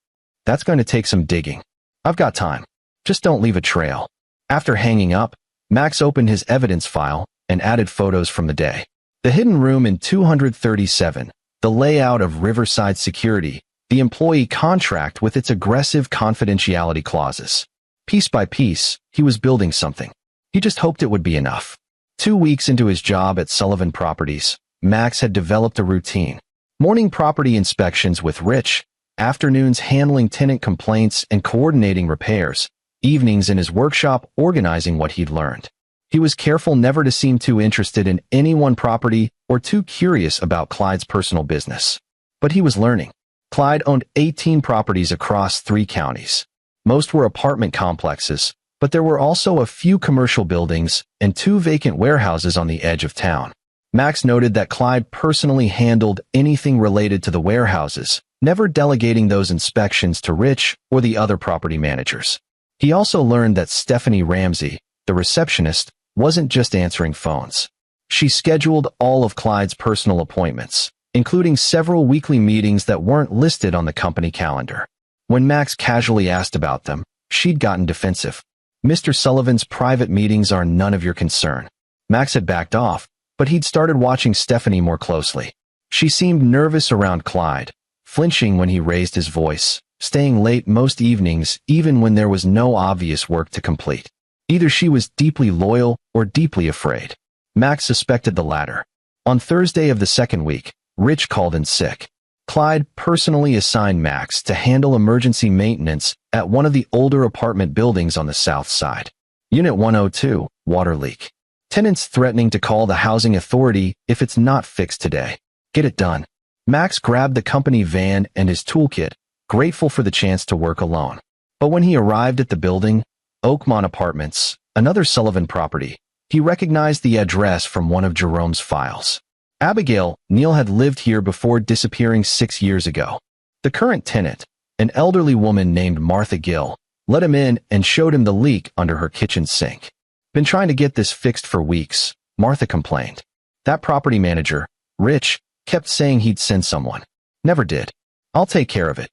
That's going to take some digging. I've got time. Just don't leave a trail." After hanging up, Max opened his evidence file and added photos from the day. The hidden room in 237, the layout of Riverside security, the employee contract with its aggressive confidentiality clauses. Piece by piece, he was building something. He just hoped it would be enough. 2 weeks into his job at Sullivan Properties, Max had developed a routine. Morning property inspections with Rich, afternoons handling tenant complaints and coordinating repairs, evenings in his workshop organizing what he'd learned. He was careful never to seem too interested in any one property or too curious about Clyde's personal business. But he was learning. Clyde owned 18 properties across 3 counties. Most were apartment complexes, but there were also a few commercial buildings and 2 vacant warehouses on the edge of town. Max noted that Clyde personally handled anything related to the warehouses, never delegating those inspections to Rich or the other property managers. He also learned that Stephanie Ramsey, the receptionist, wasn't just answering phones. She scheduled all of Clyde's personal appointments, including several weekly meetings that weren't listed on the company calendar. When Max casually asked about them, she'd gotten defensive. "Mr. Sullivan's private meetings are none of your concern." Max had backed off, but he'd started watching Stephanie more closely. She seemed nervous around Clyde, flinching when he raised his voice, staying late most evenings even when there was no obvious work to complete. Either she was deeply loyal or deeply afraid. Max suspected the latter. On Thursday of the second week, Rich called in sick. Clyde personally assigned Max to handle emergency maintenance at one of the older apartment buildings on the south side. Unit 102, water leak. Tenants threatening to call the housing authority if it's not fixed today. Get it done. Max grabbed the company van and his toolkit, grateful for the chance to work alone. But when he arrived at the building, Oakmont Apartments, another Sullivan property, he recognized the address from one of Jerome's files. Abigail Neal had lived here before disappearing 6 years ago. The current tenant, an elderly woman named Martha Gill, let him in and showed him the leak under her kitchen sink. "Been trying to get this fixed for weeks," Martha complained. "That property manager, Rich, kept saying he'd send someone. Never did. I'll take care of it."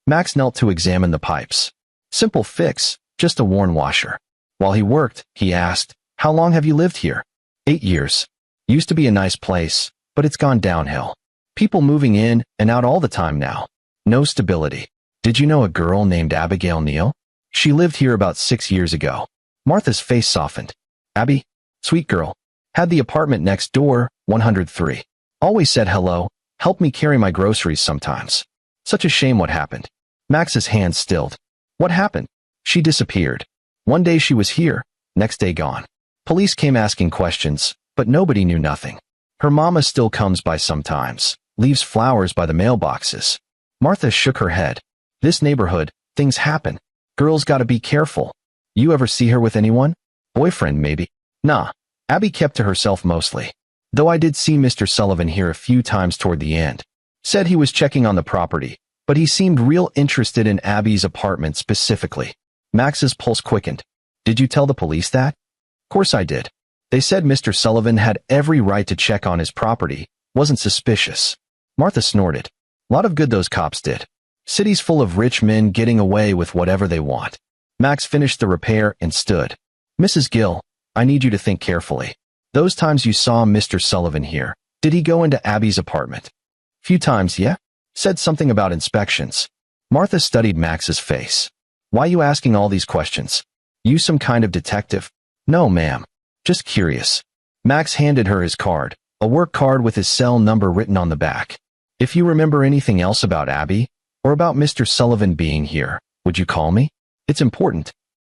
Max knelt to examine the pipes. Simple fix, just a worn washer. While he worked, he asked, "How long have you lived here?" 8 years. Used to be a nice place, but it's gone downhill. People moving in and out all the time now. No stability. Did you know a girl named Abigail Neal? She lived here about 6 years ago." Martha's face softened. "Abby? Sweet girl. Had the apartment next door, 103. Always said hello, helped me carry my groceries sometimes. Such a shame what happened." Max's hands stilled. "What happened?" "She disappeared. One day she was here, next day gone. Police came asking questions, but nobody knew nothing. Her mama still comes by sometimes, leaves flowers by the mailboxes." Martha shook her head. "This neighborhood, things happen. Girls gotta be careful. You ever see her with anyone? Boyfriend, maybe?" "Nah." Abby kept to herself mostly. "Though I did see Mr. Sullivan here a few times toward the end. Said he was checking on the property, but he seemed real interested in Abby's apartment specifically." Max's pulse quickened. "Did you tell the police that?" "Course I did. They said Mr. Sullivan had every right to check on his property, wasn't suspicious." Martha snorted. "Lot of good those cops did. City's full of rich men getting away with whatever they want." Max finished the repair and stood. "Mrs. Gill, I need you to think carefully. Those times you saw Mr. Sullivan here, did he go into Abby's apartment?" "Few times, yeah." "Said something about inspections." Martha studied Max's face. "Why you asking all these questions? You some kind of detective?" "No, ma'am. Just curious." Max handed her his card, a work card with his cell number written on the back. "If you remember anything else about Abby, or about Mr. Sullivan being here, would you call me? It's important."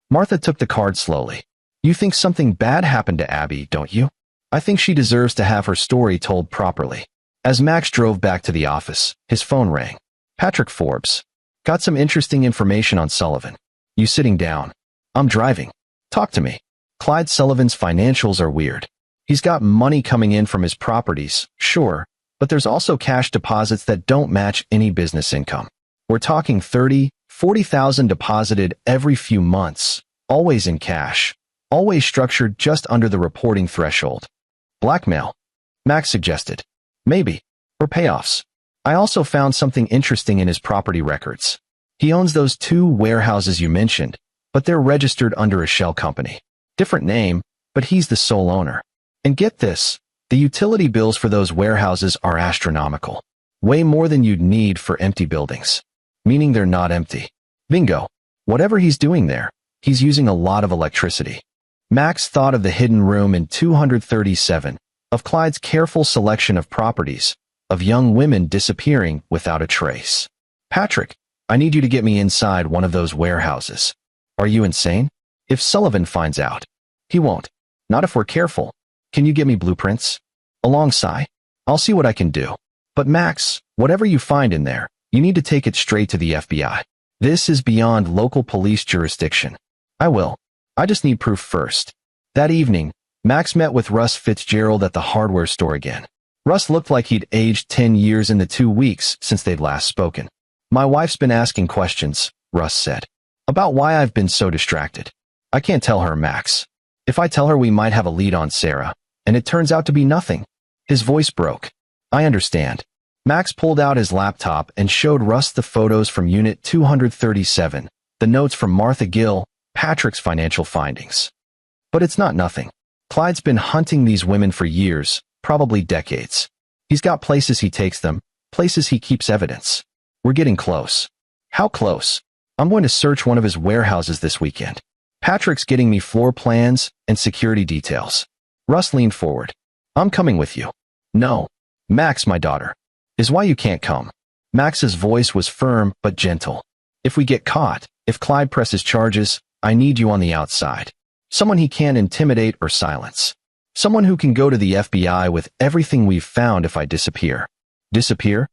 Martha took the card slowly. "You think something bad happened to Abby, don't you? I think she deserves to have her story told properly." As Max drove back to the office, his phone rang. Patrick Forbes. Got some interesting information on Sullivan. You sitting down? I'm driving. Talk to me. Clyde Sullivan's financials are weird. He's got money coming in from his properties, sure, but there's also cash deposits that don't match any business income. We're talking 30, 40,000 deposited every few months, always in cash, always structured just under the reporting threshold. Blackmail? Max suggested. Maybe. Or payoffs. I also found something interesting in his property records. He owns those 2 warehouses you mentioned, but they're registered under a shell company. Different name, but he's the sole owner. And get this, the utility bills for those warehouses are astronomical. Way more than you'd need for empty buildings. Meaning they're not empty. Bingo. Whatever he's doing there, he's using a lot of electricity. Max thought of the hidden room in 237, of Clyde's careful selection of properties, of young women disappearing without a trace. Patrick, I need you to get me inside one of those warehouses. Are you insane? If Sullivan finds out. He won't. Not if we're careful. Can you get me blueprints? Alongside. I'll see what I can do. But Max, whatever you find in there, you need to take it straight to the FBI. This is beyond local police jurisdiction. I will. I just need proof first. That evening, Max met with Russ Fitzgerald at the hardware store again. Russ looked like he'd aged 10 years in the 2 weeks since they'd last spoken. My wife's been asking questions, Russ said, about why I've been so distracted. I can't tell her, Max. If I tell her we might have a lead on Sarah, and it turns out to be nothing. His voice broke. I understand. Max pulled out his laptop and showed Russ the photos from Unit 237, the notes from Martha Gill, Patrick's financial findings. But it's not nothing. Clyde's been hunting these women for years, probably decades. He's got places he takes them, places he keeps evidence. We're getting close. How close? I'm going to search one of his warehouses this weekend. Patrick's getting me floor plans and security details. Russ leaned forward. I'm coming with you. No. Max, my daughter. Is why you can't come. Max's voice was firm but gentle. If we get caught, if Clyde presses charges, I need you on the outside. Someone he can't intimidate or silence. Someone who can go to the FBI with everything we've found if I disappear. Disappear?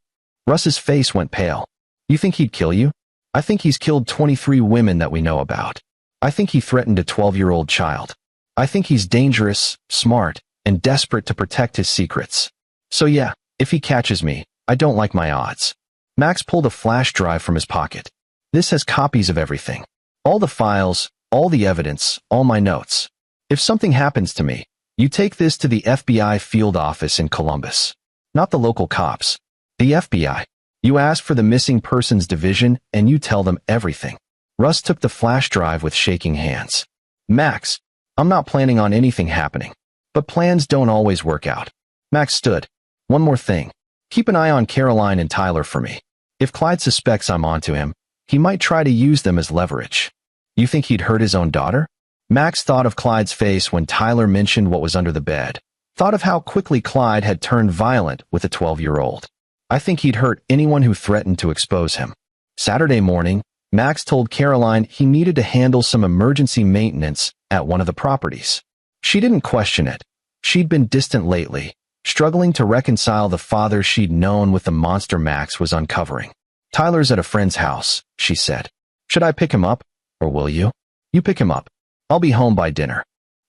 Russ's face went pale. You think he'd kill you? I think he's killed 23 women that we know about. I think he threatened a 12-year-old child. I think he's dangerous, smart, and desperate to protect his secrets. So yeah, if he catches me, I don't like my odds. Max pulled a flash drive from his pocket. This has copies of everything. All the files, all the evidence, all my notes. If something happens to me, you take this to the FBI field office in Columbus. Not the local cops. The FBI. You ask for the missing persons division and you tell them everything. Russ took the flash drive with shaking hands. Max, I'm not planning on anything happening. But plans don't always work out. Max stood. One more thing. Keep an eye on Caroline and Tyler for me. If Clyde suspects I'm onto him, he might try to use them as leverage. You think he'd hurt his own daughter? Max thought of Clyde's face when Tyler mentioned what was under the bed. Thought of how quickly Clyde had turned violent with a 12-year-old. I think he'd hurt anyone who threatened to expose him. Saturday morning, Max told Caroline he needed to handle some emergency maintenance at one of the properties. She didn't question it. She'd been distant lately, struggling to reconcile the father she'd known with the monster Max was uncovering. Tyler's at a friend's house, she said. Should I pick him up, or will you? You pick him up. I'll be home by dinner.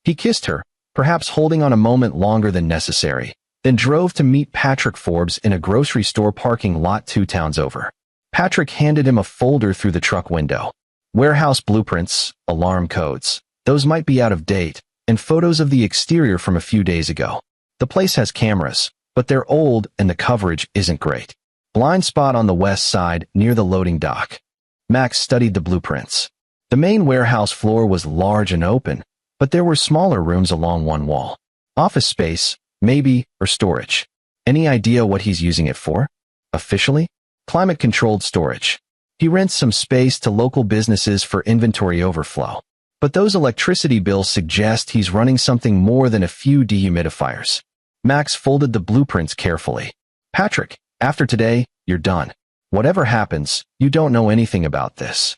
He kissed her, perhaps holding on a moment longer than necessary, then drove to meet Patrick Forbes in a grocery store parking lot 2 towns over. Patrick handed him a folder through the truck window. Warehouse blueprints, alarm codes. Those might be out of date, and photos of the exterior from a few days ago. The place has cameras, but they're old and the coverage isn't great. Blind spot on the west side near the loading dock. Max studied the blueprints. The main warehouse floor was large and open, but there were smaller rooms along one wall. Office space, maybe, or storage. Any idea what he's using it for? Officially? Climate-controlled storage. He rents some space to local businesses for inventory overflow. But those electricity bills suggest he's running something more than a few dehumidifiers. Max folded the blueprints carefully. Patrick, after today, you're done. Whatever happens, you don't know anything about this.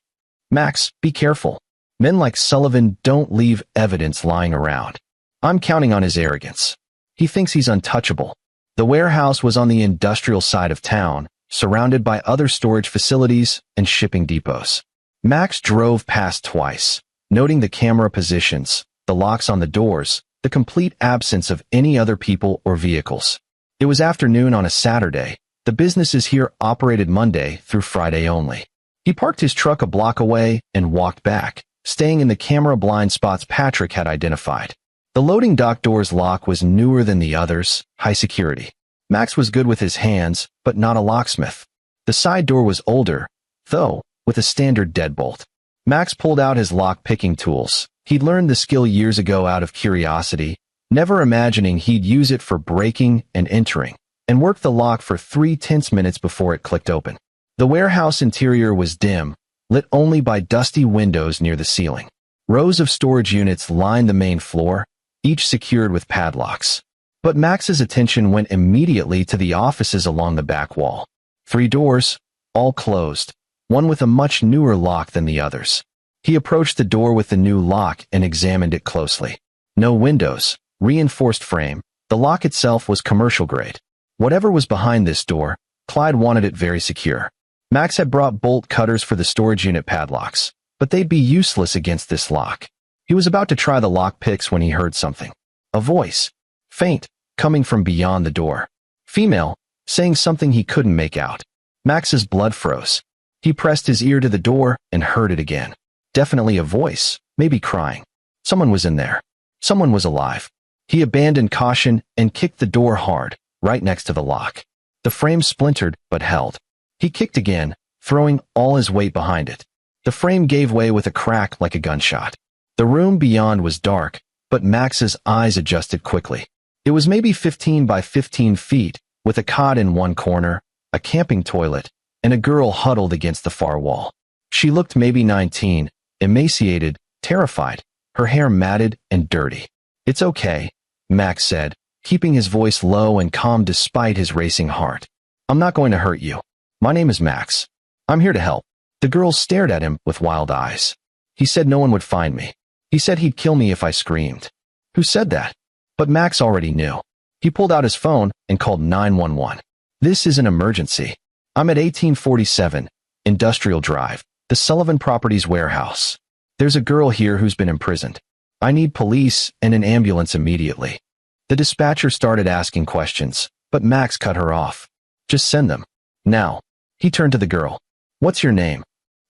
Max, be careful. Men like Sullivan don't leave evidence lying around. I'm counting on his arrogance. He thinks he's untouchable. The warehouse was on the industrial side of town, surrounded by other storage facilities and shipping depots. Max drove past twice, noting the camera positions, the locks on the doors, the complete absence of any other people or vehicles. It was afternoon on a Saturday. The businesses here operated Monday through Friday only. He parked his truck a block away and walked back, staying in the camera blind spots Patrick had identified. The loading dock door's lock was newer than the others, high security. Max was good with his hands, but not a locksmith. The side door was older, though, with a standard deadbolt. Max pulled out his lock-picking tools. He'd learned the skill years ago out of curiosity, never imagining he'd use it for breaking and entering, and worked the lock for 3/10 minutes before it clicked open. The warehouse interior was dim, lit only by dusty windows near the ceiling. Rows of storage units lined the main floor, each secured with padlocks. But Max's attention went immediately to the offices along the back wall. 3 doors, all closed, one with a much newer lock than the others. He approached the door with the new lock and examined it closely. No windows, reinforced frame, the lock itself was commercial grade. Whatever was behind this door, Clyde wanted it very secure. Max had brought bolt cutters for the storage unit padlocks, but they'd be useless against this lock. He was about to try the lock picks when he heard something. A voice, faint, coming from beyond the door. Female, saying something he couldn't make out. Max's blood froze. He pressed his ear to the door and heard it again. Definitely a voice, maybe crying. Someone was in there. Someone was alive. He abandoned caution and kicked the door hard, right next to the lock. The frame splintered but held. He kicked again, throwing all his weight behind it. The frame gave way with a crack like a gunshot. The room beyond was dark, but Max's eyes adjusted quickly. It was maybe 15 by 15 feet, with a cot in one corner, a camping toilet, and a girl huddled against the far wall. She looked maybe 19, emaciated, terrified, her hair matted and dirty. "It's okay," Max said, keeping his voice low and calm despite his racing heart. "I'm not going to hurt you. My name is Max. I'm here to help." The girl stared at him with wild eyes. "He said no one would find me. He said he'd kill me if I screamed." "Who said that?" But Max already knew. He pulled out his phone and called 911. "This is an emergency. I'm at 1847, Industrial Drive, the Sullivan Properties warehouse. There's a girl here who's been imprisoned. I need police and an ambulance immediately." The dispatcher started asking questions, but Max cut her off. "Just send them. Now." He turned to the girl. "What's your name?"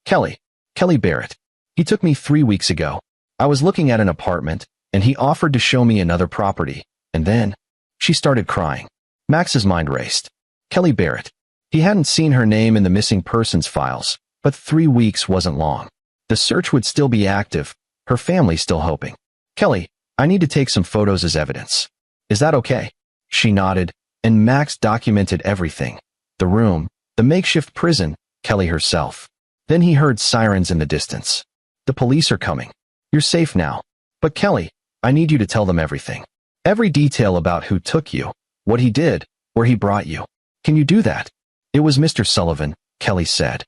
"Kelly. Kelly Barrett. He took me 3 weeks ago. I was looking at an apartment, and he offered to show me another property, and then..." She started crying. Max's mind raced. Kelly Barrett. He hadn't seen her name in the missing persons files, but 3 weeks wasn't long. The search would still be active, her family still hoping. "Kelly, I need to take some photos as evidence. Is that okay?" She nodded, and Max documented everything. The room, the makeshift prison, Kelly herself. Then he heard sirens in the distance. "The police are coming. You're safe now. But Kelly, I need you to tell them everything. Every detail about who took you, what he did, where he brought you. Can you do that?" "It was Mr. Sullivan," Kelly said.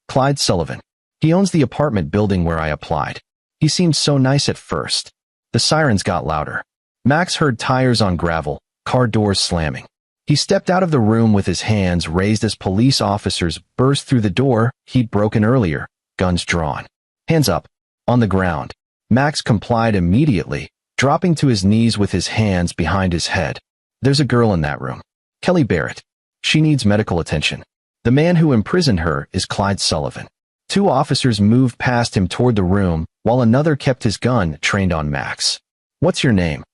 "Clyde Sullivan. He owns the apartment building where I applied. He seemed so nice at first." The sirens got louder. Max heard tires on gravel, car doors slamming. He stepped out of the room with his hands raised as police officers burst through the door he'd broken earlier, guns drawn. "Hands up." On the ground. Max complied immediately, dropping to his knees with his hands behind his head. "There's a girl in that room. Kelly Barrett. She needs medical attention. The man who imprisoned her is Clyde Sullivan." 2 officers moved past him toward the room, while another kept his gun trained on Max. "What's your name?"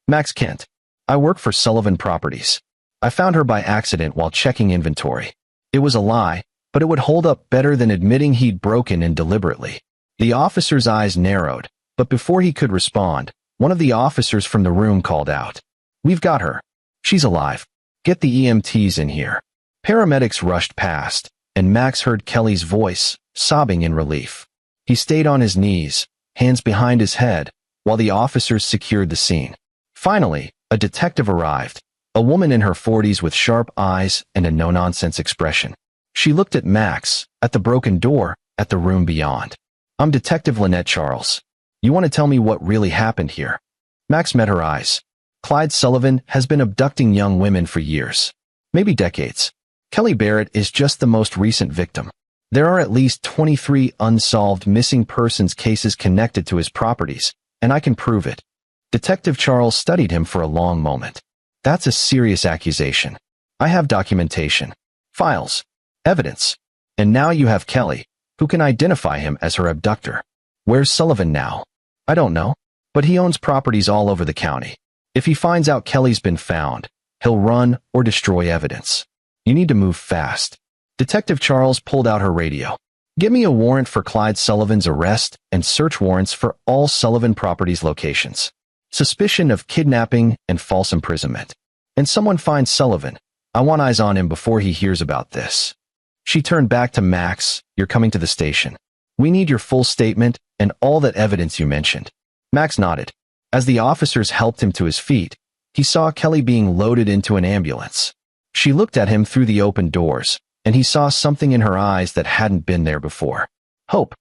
"Max Kent. I work for Sullivan Properties. I found her by accident while checking inventory." It was a lie, but it would hold up better than admitting he'd broken in deliberately. The officer's eyes narrowed, but before he could respond, one of the officers from the room called out. "We've got her. She's alive. Get the EMTs in here." Paramedics rushed past, and Max heard Kelly's voice, sobbing in relief. He stayed on his knees, hands behind his head, while the officers secured the scene. Finally, a detective arrived, a woman in her 40s with sharp eyes and a no-nonsense expression. She looked at Max, at the broken door, at the room beyond. "I'm Detective Lynette Charles. You want to tell me what really happened here?" Max met her eyes. "Clyde Sullivan has been abducting young women for years. Maybe decades. Kelly Barrett is just the most recent victim. There are at least 23 unsolved missing persons cases connected to his properties, and I can prove it. Detective Charles studied him for a long moment. That's a serious accusation. I have documentation, files, evidence. And now you have Kelly, who can identify him as her abductor. Where's Sullivan now? I don't know, but he owns properties all over the county. If he finds out Kelly's been found, he'll run or destroy evidence. You need to move fast. Detective Charles pulled out her radio. Get me a warrant for Clyde Sullivan's arrest and search warrants for all Sullivan Properties locations. Suspicion of kidnapping and false imprisonment. And someone finds Sullivan. I want eyes on him before he hears about this. She turned back to Max. You're coming to the station. We need your full statement and all that evidence you mentioned. Max nodded. As the officers helped him to his feet, he saw Kelly being loaded into an ambulance. She looked at him through the open doors, and he saw something in her eyes that hadn't been there before. Hope.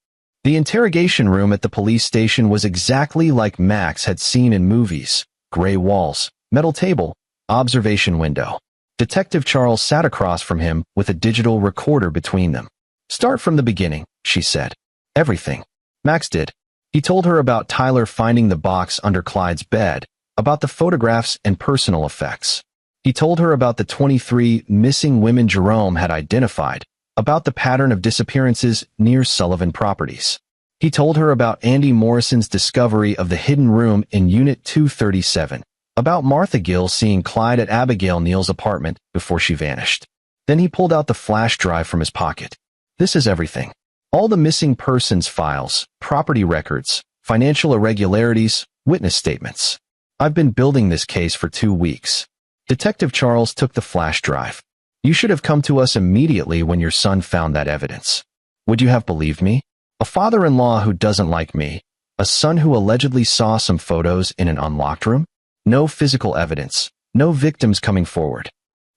The interrogation room at the police station was exactly like Max had seen in movies. Gray walls, metal table, observation window. Detective Charles sat across from him with a digital recorder between them. Start from the beginning, she said. Everything. Max did. He told her about Tyler finding the box under Clyde's bed, about the photographs and personal effects. He told her about the 23 missing women Jerome had identified, about the pattern of disappearances near Sullivan Properties. He told her about Andy Morrison's discovery of the hidden room in Unit 237, about Martha Gill seeing Clyde at Abigail Neal's apartment before she vanished. Then he pulled out the flash drive from his pocket. This is everything. All the missing persons files, property records, financial irregularities, witness statements. I've been building this case for 2 weeks. Detective Charles took the flash drive. You should have come to us immediately when your son found that evidence. Would you have believed me? A father-in-law who doesn't like me, a son who allegedly saw some photos in an unlocked room? No physical evidence, no victims coming forward.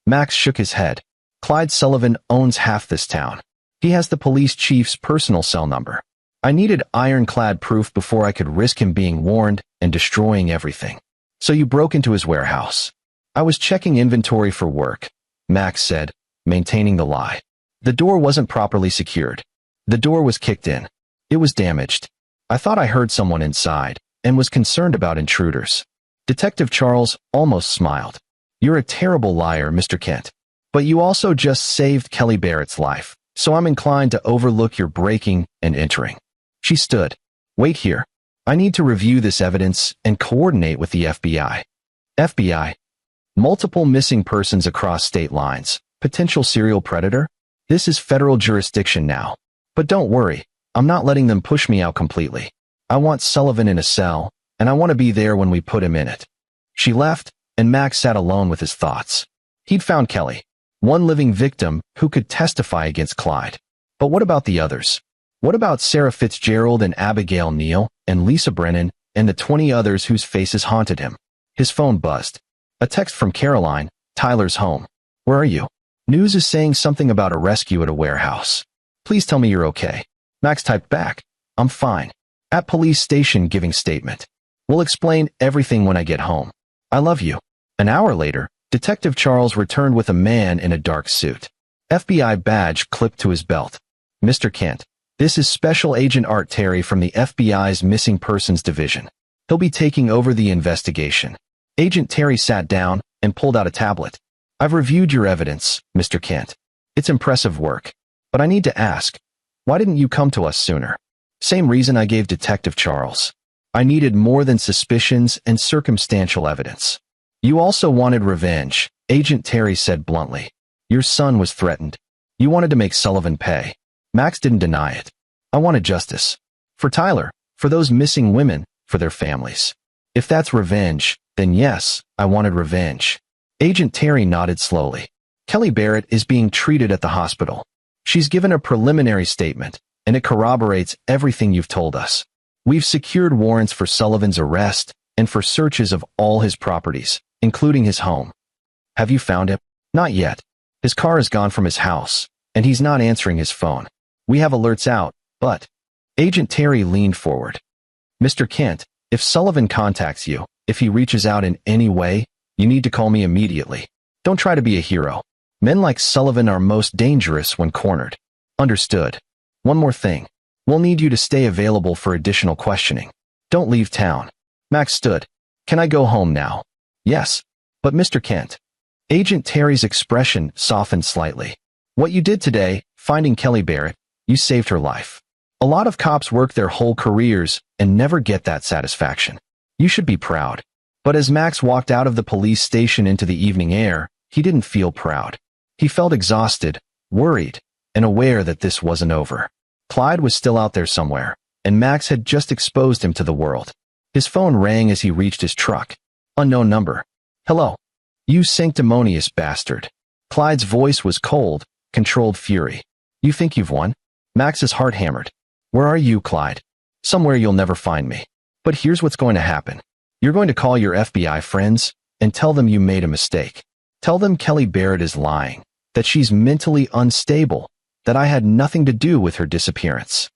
Max shook his head. Clyde Sullivan owns half this town. He has the police chief's personal cell number. I needed ironclad proof before I could risk him being warned and destroying everything. So you broke into his warehouse. I was checking inventory for work, Max said, maintaining the lie. The door wasn't properly secured. The door was kicked in. It was damaged. I thought I heard someone inside and was concerned about intruders. Detective Charles almost smiled. You're a terrible liar, Mr. Kent. But you also just saved Kelly Barrett's life, so I'm inclined to overlook your breaking and entering. She stood. Wait here. I need to review this evidence and coordinate with the FBI. FBI. Multiple missing persons across state lines. Potential serial predator? This is federal jurisdiction now. But don't worry, I'm not letting them push me out completely. I want Sullivan in a cell, and I want to be there when we put him in it. She left, and Max sat alone with his thoughts. He'd found Kelly, one living victim who could testify against Clyde. But what about the others? What about Sarah Fitzgerald and Abigail Neal and Lisa Brennan and the 20 others whose faces haunted him? His phone buzzed. A text from Caroline, Tyler's home. Where are you? News is saying something about a rescue at a warehouse. Please tell me you're okay. Max typed back. I'm fine. At police station giving statement. We'll explain everything when I get home. I love you. An hour later, Detective Charles returned with a man in a dark suit. FBI badge clipped to his belt. Mr. Kent, this is Special Agent Art Terry from the FBI's Missing Persons Division. He'll be taking over the investigation. Agent Terry sat down and pulled out a tablet. I've reviewed your evidence, Mr. Kent. It's impressive work. But I need to ask, why didn't you come to us sooner? Same reason I gave Detective Charles. I needed more than suspicions and circumstantial evidence. You also wanted revenge, Agent Terry said bluntly. Your son was threatened. You wanted to make Sullivan pay. Max didn't deny it. I wanted justice. For Tyler, for those missing women, for their families. If that's revenge, then yes, I wanted revenge. Agent Terry nodded slowly. Kelly Barrett is being treated at the hospital. She's given a preliminary statement, and it corroborates everything you've told us. We've secured warrants for Sullivan's arrest and for searches of all his properties, including his home. Have you found him? Not yet. His car has gone from his house, and he's not answering his phone. We have alerts out, but... Agent Terry leaned forward. Mr. Kent, if Sullivan contacts you, if he reaches out in any way, you need to call me immediately. Don't try to be a hero. Men like Sullivan are most dangerous when cornered. Understood. One more thing. We'll need you to stay available for additional questioning. Don't leave town. Max stood. Can I go home now? Yes. But Mr. Kent. Agent Terry's expression softened slightly. What you did today, finding Kelly Barrett, you saved her life. A lot of cops work their whole careers and never get that satisfaction. You should be proud. But as Max walked out of the police station into the evening air, he didn't feel proud. He felt exhausted, worried, and aware that this wasn't over. Clyde was still out there somewhere, and Max had just exposed him to the world. His phone rang as he reached his truck. Unknown number. Hello. You sanctimonious bastard. Clyde's voice was cold, controlled fury. You think you've won? Max's heart hammered. Where are you, Clyde? Somewhere you'll never find me. But here's what's going to happen. You're going to call your FBI friends and tell them you made a mistake. Tell them Kelly Barrett is lying, that she's mentally unstable, that I had nothing to do with her disappearance.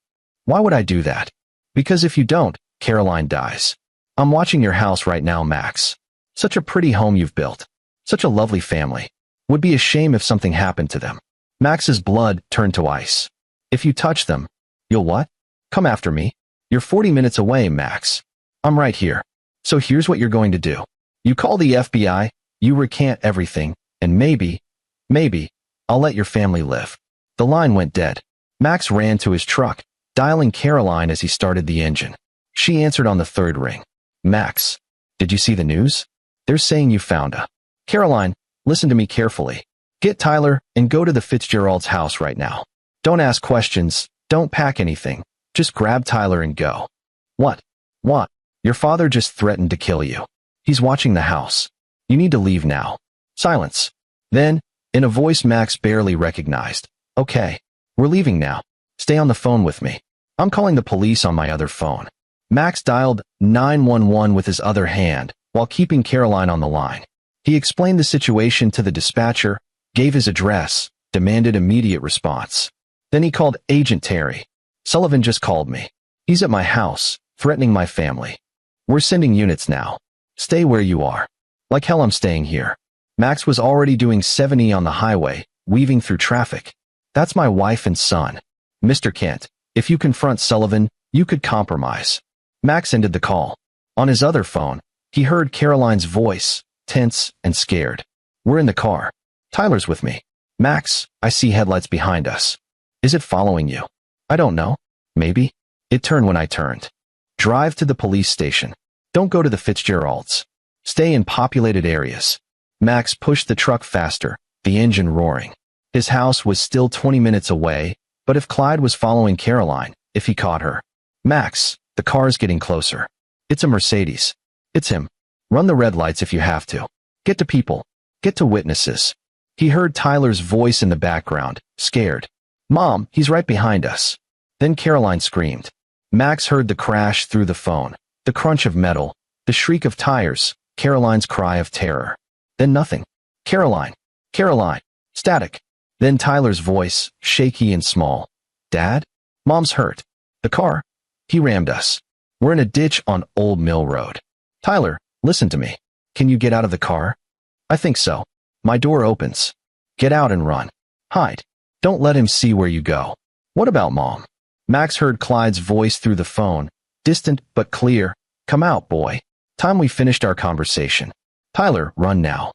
Why would I do that? Because if you don't, Caroline dies. I'm watching your house right now, Max. Such a pretty home you've built. Such a lovely family. Would be a shame if something happened to them. Max's blood turned to ice. If you touch them, you'll what? Come after me. You're 40 minutes away, Max. I'm right here. So here's what you're going to do. You call the FBI, you recant everything, and maybe, I'll let your family live. The line went dead. Max ran to his truck, dialing Caroline as he started the engine. She answered on the third ring. Max, did you see the news? They're saying you found a. Caroline, listen to me carefully. Get Tyler and go to the Fitzgerald's house right now. Don't ask questions, don't pack anything. Just grab Tyler and go. What? What? Your father just threatened to kill you. He's watching the house. You need to leave now. Silence. Then, in a voice Max barely recognized. Okay. We're leaving now. Stay on the phone with me. I'm calling the police on my other phone. Max dialed 911 with his other hand, while keeping Caroline on the line. He explained the situation to the dispatcher, gave his address, demanded immediate response. Then he called Agent Terry. Sullivan just called me. He's at my house, threatening my family. We're sending units now. Stay where you are. Like hell I'm staying here. Max was already doing 70 on the highway, weaving through traffic. That's my wife and son. Mr. Kent, if you confront Sullivan, you could compromise. Max ended the call. On his other phone, he heard Caroline's voice, tense and scared. We're in the car. Tyler's with me. Max, I see headlights behind us. Is it following you? I don't know. Maybe. It turned when I turned. Drive to the police station. Don't go to the Fitzgeralds. Stay in populated areas. Max pushed the truck faster, the engine roaring. His house was still 20 minutes away, but if Clyde was following Caroline, if he caught her. Max, the car's getting closer. It's a Mercedes. It's him. Run the red lights if you have to. Get to people. Get to witnesses. He heard Tyler's voice in the background, scared. Mom, he's right behind us. Then Caroline screamed. Max heard the crash through the phone, the crunch of metal, the shriek of tires, Caroline's cry of terror. Then nothing. Caroline. Caroline. Static. Then Tyler's voice, shaky and small. Dad? Mom's hurt. The car? He rammed us. We're in a ditch on Old Mill Road. Tyler, listen to me. Can you get out of the car? I think so. My door opens. Get out and run. Hide. Don't let him see where you go. What about Mom? Max heard Clyde's voice through the phone, distant but clear. Come out, boy. Time we finished our conversation. Tyler, run now.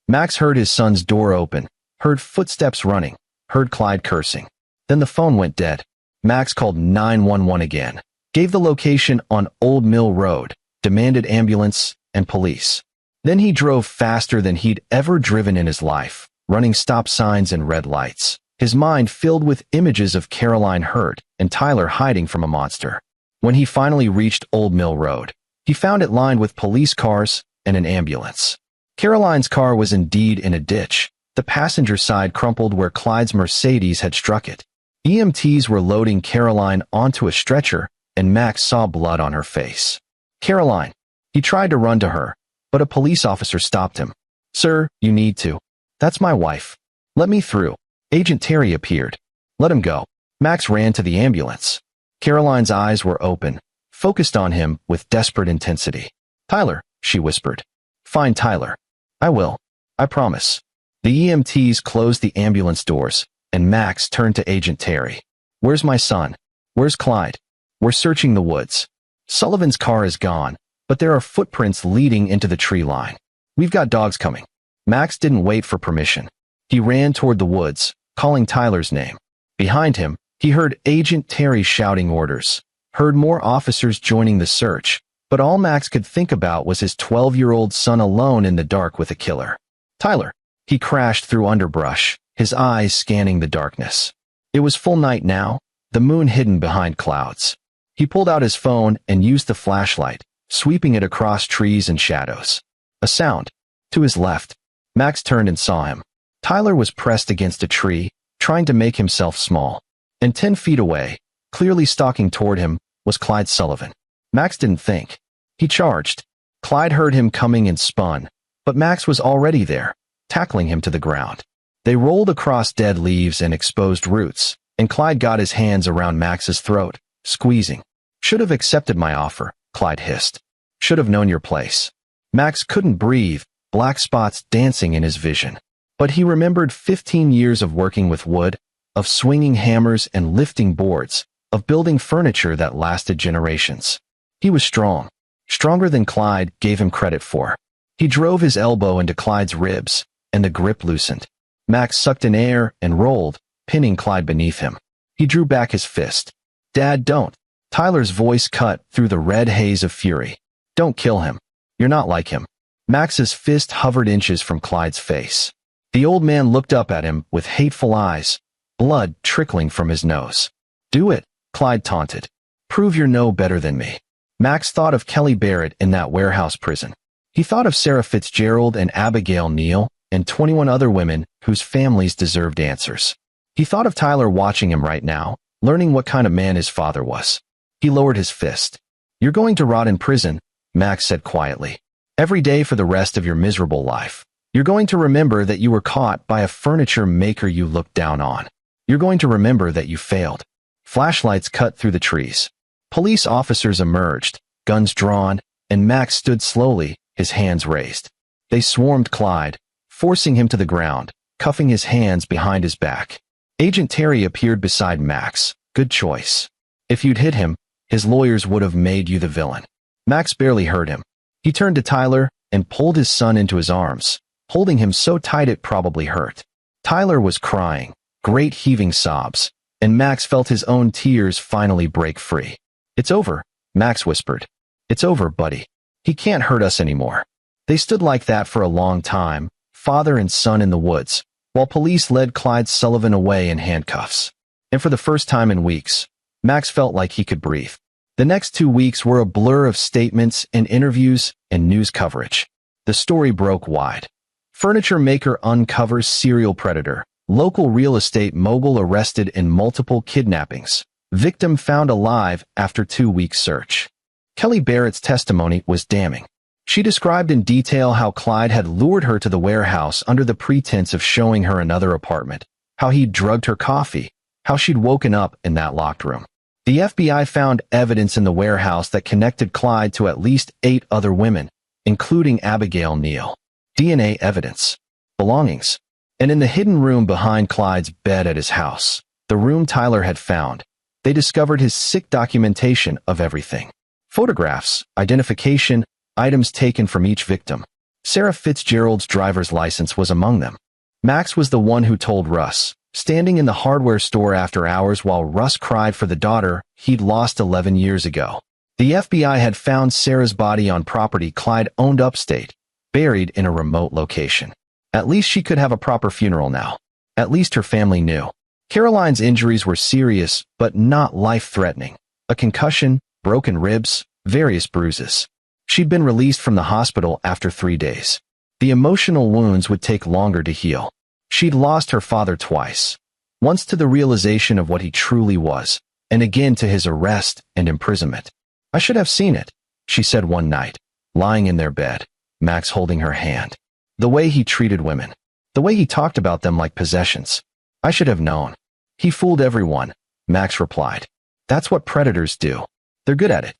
Max heard his son's door open, heard footsteps running, heard Clyde cursing. Then the phone went dead. Max called 911 again, gave the location on Old Mill Road, demanded ambulance and police. Then he drove faster than he'd ever driven in his life, running stop signs and red lights, his mind filled with images of Caroline hurt and Tyler hiding from a monster. When he finally reached Old Mill Road, he found it lined with police cars and an ambulance. Caroline's car was indeed in a ditch, the passenger side crumpled where Clyde's Mercedes had struck it. EMTs were loading Caroline onto a stretcher, and Max saw blood on her face. Caroline. He tried to run to her, but a police officer stopped him. Sir, you need to. That's my wife. Let me through. Agent Terry appeared. Let him go. Max ran to the ambulance. Caroline's eyes were open, focused on him with desperate intensity. Tyler, she whispered. Find Tyler. I will. I promise. The EMTs closed the ambulance doors, and Max turned to Agent Terry. "Where's my son? Where's Clyde? We're searching the woods. Sullivan's car is gone, but there are footprints leading into the tree line. We've got dogs coming." Max didn't wait for permission. He ran toward the woods, calling Tyler's name. Behind him, he heard Agent Terry shouting orders, heard more officers joining the search, but all Max could think about was his 12-year-old son alone in the dark with a killer. "Tyler!" He crashed through underbrush, his eyes scanning the darkness. It was full night now, the moon hidden behind clouds. He pulled out his phone and used the flashlight, sweeping it across trees and shadows. A sound. To his left. Max turned and saw him. Tyler was pressed against a tree, trying to make himself small. And 10 feet away, clearly stalking toward him, was Clyde Sullivan. Max didn't think. He charged. Clyde heard him coming and spun, but Max was already there, tackling him to the ground. They rolled across dead leaves and exposed roots, and Clyde got his hands around Max's throat, squeezing. "Should have accepted my offer," Clyde hissed. "Should have known your place." Max couldn't breathe, black spots dancing in his vision. But he remembered 15 years of working with wood, of swinging hammers and lifting boards, of building furniture that lasted generations. He was strong. Stronger than Clyde gave him credit for. He drove his elbow into Clyde's ribs, and the grip loosened. Max sucked in air and rolled, pinning Clyde beneath him. He drew back his fist. "Dad, don't." Tyler's voice cut through the red haze of fury. "Don't kill him. You're not like him." Max's fist hovered inches from Clyde's face. The old man looked up at him with hateful eyes, blood trickling from his nose. "Do it," Clyde taunted. "Prove you're no better than me." Max thought of Kelly Barrett in that warehouse prison. He thought of Sarah Fitzgerald and Abigail Neal and 21 other women whose families deserved answers. He thought of Tyler watching him right now, learning what kind of man his father was. He lowered his fist. "You're going to rot in prison," Max said quietly. "Every day for the rest of your miserable life. You're going to remember that you were caught by a furniture maker you looked down on. You're going to remember that you failed." Flashlights cut through the trees. Police officers emerged, guns drawn, and Max stood slowly, his hands raised. They swarmed Clyde, forcing him to the ground, cuffing his hands behind his back. Agent Terry appeared beside Max. "Good choice. If you'd hit him, his lawyers would have made you the villain." Max barely heard him. He turned to Tyler and pulled his son into his arms, holding him so tight it probably hurt. Tyler was crying, great heaving sobs, and Max felt his own tears finally break free. "It's over," Max whispered. "It's over, buddy. He can't hurt us anymore." They stood like that for a long time, father and son in the woods, while police led Clyde Sullivan away in handcuffs. And for the first time in weeks, Max felt like he could breathe. The next 2 weeks were a blur of statements and interviews and news coverage. The story broke wide. Furniture maker uncovers serial predator. Local real estate mogul arrested in multiple kidnappings. Victim found alive after 2-week search. Kelly Barrett's testimony was damning. She described in detail how Clyde had lured her to the warehouse under the pretense of showing her another apartment, how he'd drugged her coffee, how she'd woken up in that locked room. The FBI found evidence in the warehouse that connected Clyde to at least 8 other women, including Abigail Neal. DNA evidence. Belongings. And in the hidden room behind Clyde's bed at his house, the room Tyler had found, they discovered his sick documentation of everything. Photographs, identification, items taken from each victim. Sarah Fitzgerald's driver's license was among them. Max was the one who told Russ, standing in the hardware store after hours while Russ cried for the daughter he'd lost 11 years ago. The FBI had found Sarah's body on property Clyde owned upstate, buried in a remote location. At least she could have a proper funeral now. At least her family knew. Caroline's injuries were serious, but not life-threatening. A concussion, broken ribs, various bruises. She'd been released from the hospital after 3 days. The emotional wounds would take longer to heal. She'd lost her father twice. Once to the realization of what he truly was, and again to his arrest and imprisonment. "I should have seen it," she said one night, lying in their bed, Max holding her hand. The way he treated women. The way he talked about them like possessions. "I should have known." "He fooled everyone," Max replied. "That's what predators do. They're good at it."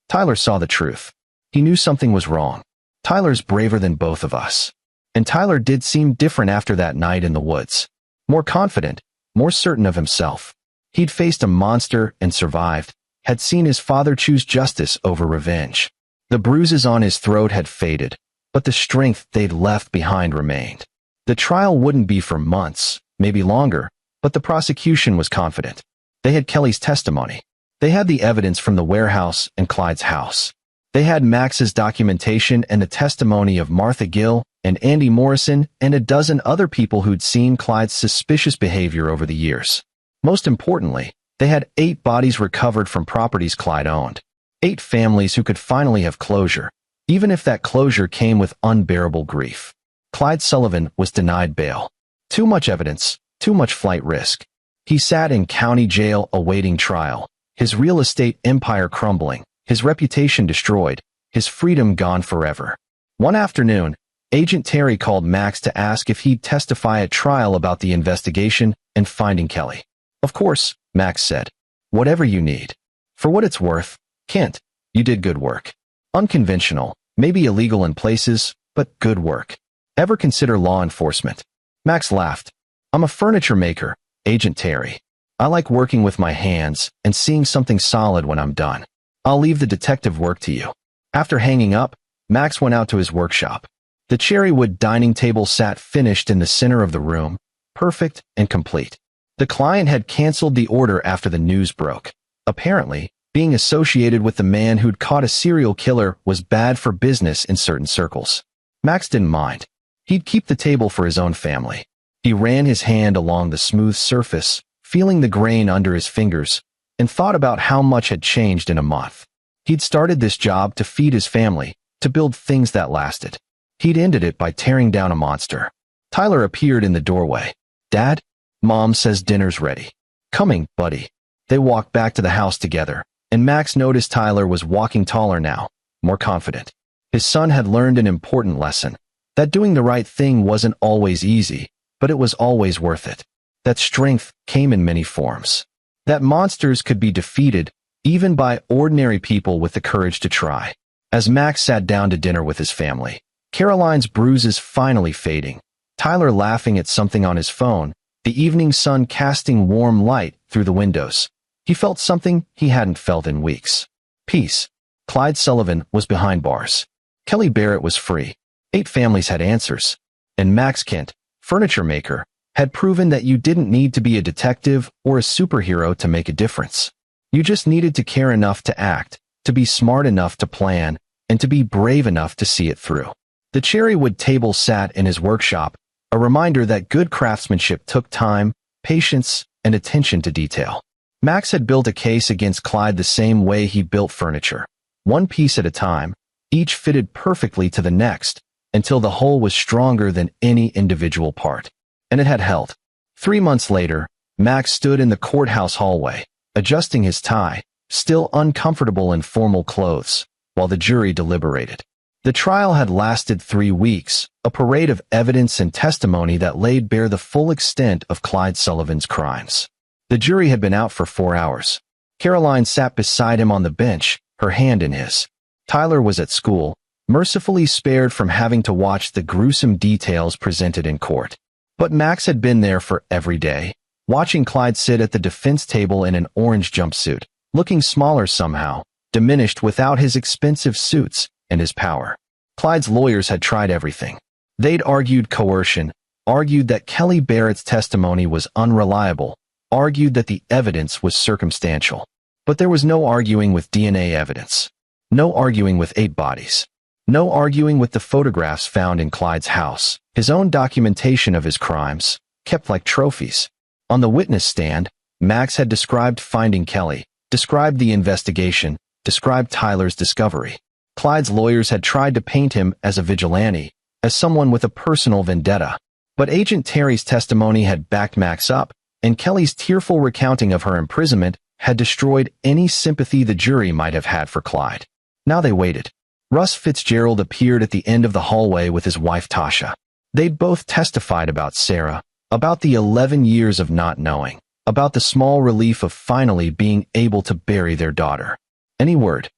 Tyler saw the truth. He knew something was wrong. "Tyler's braver than both of us." And Tyler did seem different after that night in the woods. More confident, more certain of himself. He'd faced a monster and survived, had seen his father choose justice over revenge. The bruises on his throat had faded, but the strength they'd left behind remained. The trial wouldn't be for months, maybe longer, but the prosecution was confident. They had Kelly's testimony. They had the evidence from the warehouse and Clyde's house. They had Max's documentation and the testimony of Martha Gill and Andy Morrison and a dozen other people who'd seen Clyde's suspicious behavior over the years. Most importantly, they had 8 bodies recovered from properties Clyde owned. 8 families who could finally have closure, even if that closure came with unbearable grief. Clyde Sullivan was denied bail. Too much evidence, too much flight risk. He sat in county jail awaiting trial, his real estate empire crumbling, his reputation destroyed, his freedom gone forever. One afternoon, Agent Terry called Max to ask if he'd testify at trial about the investigation and finding Kelly. Of course, Max said. Whatever you need. For what it's worth, Kent, you did good work. Unconventional, maybe illegal in places, but good work. Ever consider law enforcement? Max laughed. I'm a furniture maker, Agent Terry. I like working with my hands and seeing something solid when I'm done. I'll leave the detective work to you. After hanging up, Max went out to his workshop. The cherrywood dining table sat finished in the center of the room, perfect and complete. The client had canceled the order after the news broke. Apparently, being associated with the man who'd caught a serial killer was bad for business in certain circles. Max didn't mind. He'd keep the table for his own family. He ran his hand along the smooth surface, feeling the grain under his fingers, and thought about how much had changed in a month. He'd started this job to feed his family, to build things that lasted. He'd ended it by tearing down a monster. Tyler appeared in the doorway. Dad? Mom says dinner's ready. Coming, buddy. They walked back to the house together, and Max noticed Tyler was walking taller now, more confident. His son had learned an important lesson, that doing the right thing wasn't always easy, but it was always worth it. That strength came in many forms. That monsters could be defeated, even by ordinary people with the courage to try. As Max sat down to dinner with his family, Caroline's bruises finally fading, Tyler laughing at something on his phone, the evening sun casting warm light through the windows. He felt something he hadn't felt in weeks. Peace. Clyde Sullivan was behind bars. Kelly Barrett was free. 8 families had answers. And Max Kent, furniture maker, had proven that you didn't need to be a detective or a superhero to make a difference. You just needed to care enough to act, to be smart enough to plan, and to be brave enough to see it through. The cherrywood table sat in his workshop, a reminder that good craftsmanship took time, patience, and attention to detail. Max had built a case against Clyde the same way he built furniture, one piece at a time, each fitted perfectly to the next, until the whole was stronger than any individual part. And it had held. 3 months later, Max stood in the courthouse hallway, adjusting his tie, still uncomfortable in formal clothes, while the jury deliberated. The trial had lasted 3 weeks, a parade of evidence and testimony that laid bare the full extent of Clyde Sullivan's crimes. The jury had been out for 4 hours. Caroline sat beside him on the bench, her hand in his. Tyler was at school, mercifully spared from having to watch the gruesome details presented in court. But Max had been there for every day, watching Clyde sit at the defense table in an orange jumpsuit, looking smaller somehow, diminished without his expensive suits and his power. Clyde's lawyers had tried everything. They'd argued coercion, argued that Kelly Barrett's testimony was unreliable, argued that the evidence was circumstantial. But there was no arguing with DNA evidence. No arguing with 8 bodies. No arguing with the photographs found in Clyde's house, his own documentation of his crimes, kept like trophies. On the witness stand, Max had described finding Kelly, described the investigation, described Tyler's discovery. Clyde's lawyers had tried to paint him as a vigilante, as someone with a personal vendetta. But Agent Terry's testimony had backed Max up, and Kelly's tearful recounting of her imprisonment had destroyed any sympathy the jury might have had for Clyde. Now they waited. Russ Fitzgerald appeared at the end of the hallway with his wife Tasha. They'd both testified about Sarah, about the 11 years of not knowing, about the small relief of finally being able to bury their daughter. Any word?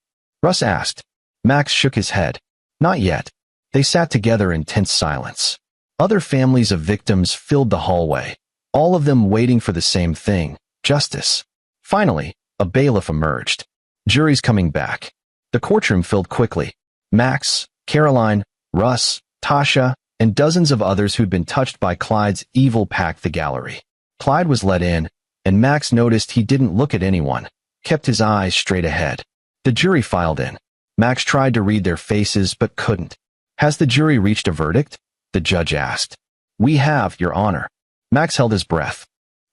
Russ asked. Max shook his head. Not yet. They sat together in tense silence. Other families of victims filled the hallway, all of them waiting for the same thing, justice. Finally, a bailiff emerged. Jury's coming back. The courtroom filled quickly. Max, Caroline, Russ, Tasha, and dozens of others who'd been touched by Clyde's evil packed the gallery. Clyde was let in, and Max noticed he didn't look at anyone, kept his eyes straight ahead. The jury filed in. Max tried to read their faces but couldn't. "Has the jury reached a verdict?" the judge asked. "We have, Your Honor." Max held his breath.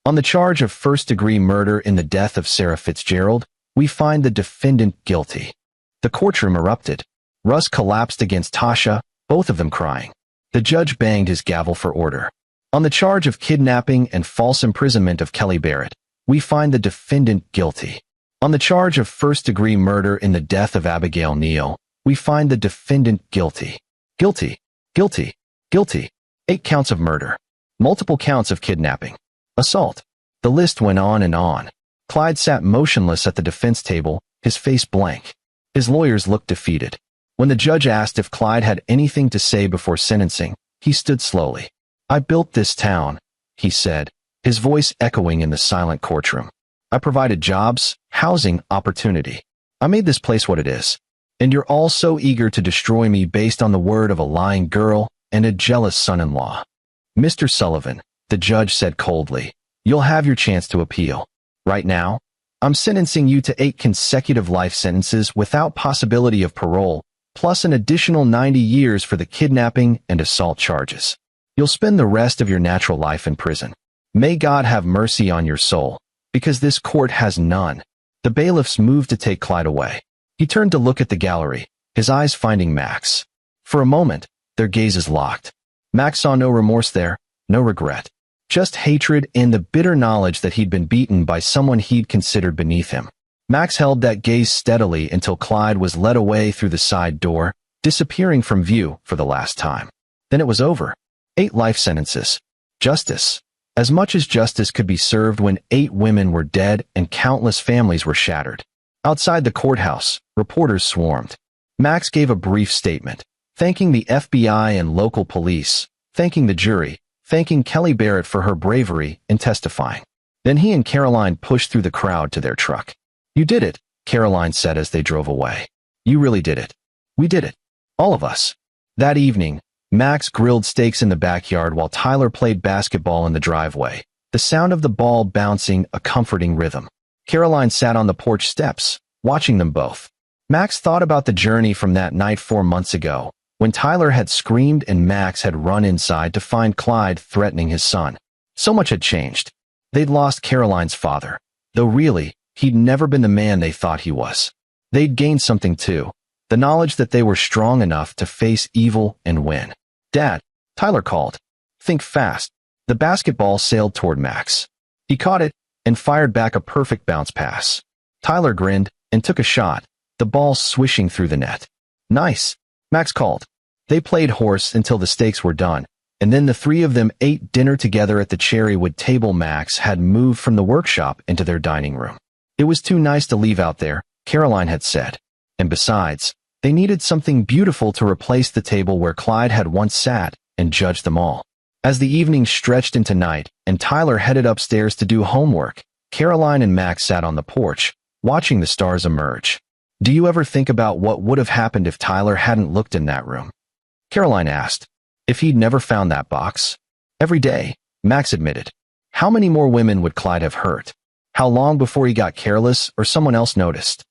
"On the charge of first-degree murder in the death of Sarah Fitzgerald, we find the defendant guilty." The courtroom erupted. Russ collapsed against Tasha, both of them crying. The judge banged his gavel for order. "On the charge of kidnapping and false imprisonment of Kelly Barrett, we find the defendant guilty. On the charge of first-degree murder in the death of Abigail Neal, we find the defendant guilty. Guilty, guilty, guilty. 8 counts of murder. Multiple counts of kidnapping. Assault." The list went on and on. Clyde sat motionless at the defense table, his face blank. His lawyers looked defeated. When the judge asked if Clyde had anything to say before sentencing, he stood slowly. "I built this town," he said, his voice echoing in the silent courtroom. "I provided jobs, housing, opportunity. I made this place what it is. And you're all so eager to destroy me based on the word of a lying girl and a jealous son-in-law." "Mr. Sullivan," the judge said coldly, "you'll have your chance to appeal. Right now, I'm sentencing you to 8 consecutive life sentences without possibility of parole, plus an additional 90 years for the kidnapping and assault charges. You'll spend the rest of your natural life in prison. May God have mercy on your soul, because this court has none." The bailiffs moved to take Clyde away. He turned to look at the gallery, his eyes finding Max. For a moment, their gazes locked. Max saw no remorse there, no regret. Just hatred and the bitter knowledge that he'd been beaten by someone he'd considered beneath him. Max held that gaze steadily until Clyde was led away through the side door, disappearing from view for the last time. Then it was over. 8 life sentences. Justice. As much as justice could be served when 8 women were dead and countless families were shattered. Outside the courthouse, reporters swarmed. Max gave a brief statement, thanking the FBI and local police, thanking the jury, thanking Kelly Barrett for her bravery in testifying. Then he and Caroline pushed through the crowd to their truck. "You did it," Caroline said as they drove away. "You really did it. We did it. All of us." That evening, Max grilled steaks in the backyard while Tyler played basketball in the driveway, the sound of the ball bouncing a comforting rhythm. Caroline sat on the porch steps, watching them both. Max thought about the journey from that night 4 months ago, when Tyler had screamed and Max had run inside to find Clyde threatening his son. So much had changed. They'd lost Caroline's father, though really, he'd never been the man they thought he was. They'd gained something too, the knowledge that they were strong enough to face evil and win. "Dad," Tyler called. "Think fast." The basketball sailed toward Max. He caught it and fired back a perfect bounce pass. Tyler grinned and took a shot, the ball swishing through the net. "Nice," Max called. They played horse until the steaks were done, and then the 3 of them ate dinner together at the cherrywood table Max had moved from the workshop into their dining room. It was too nice to leave out there, Caroline had said. And besides, they needed something beautiful to replace the table where Clyde had once sat and judged them all. As the evening stretched into night and Tyler headed upstairs to do homework, Caroline and Max sat on the porch, watching the stars emerge. "Do you ever think about what would have happened if Tyler hadn't looked in that room?" Caroline asked. "If he'd never found that box?" "Every day," Max admitted. "How many more women would Clyde have hurt? How long before he got careless or someone else noticed?"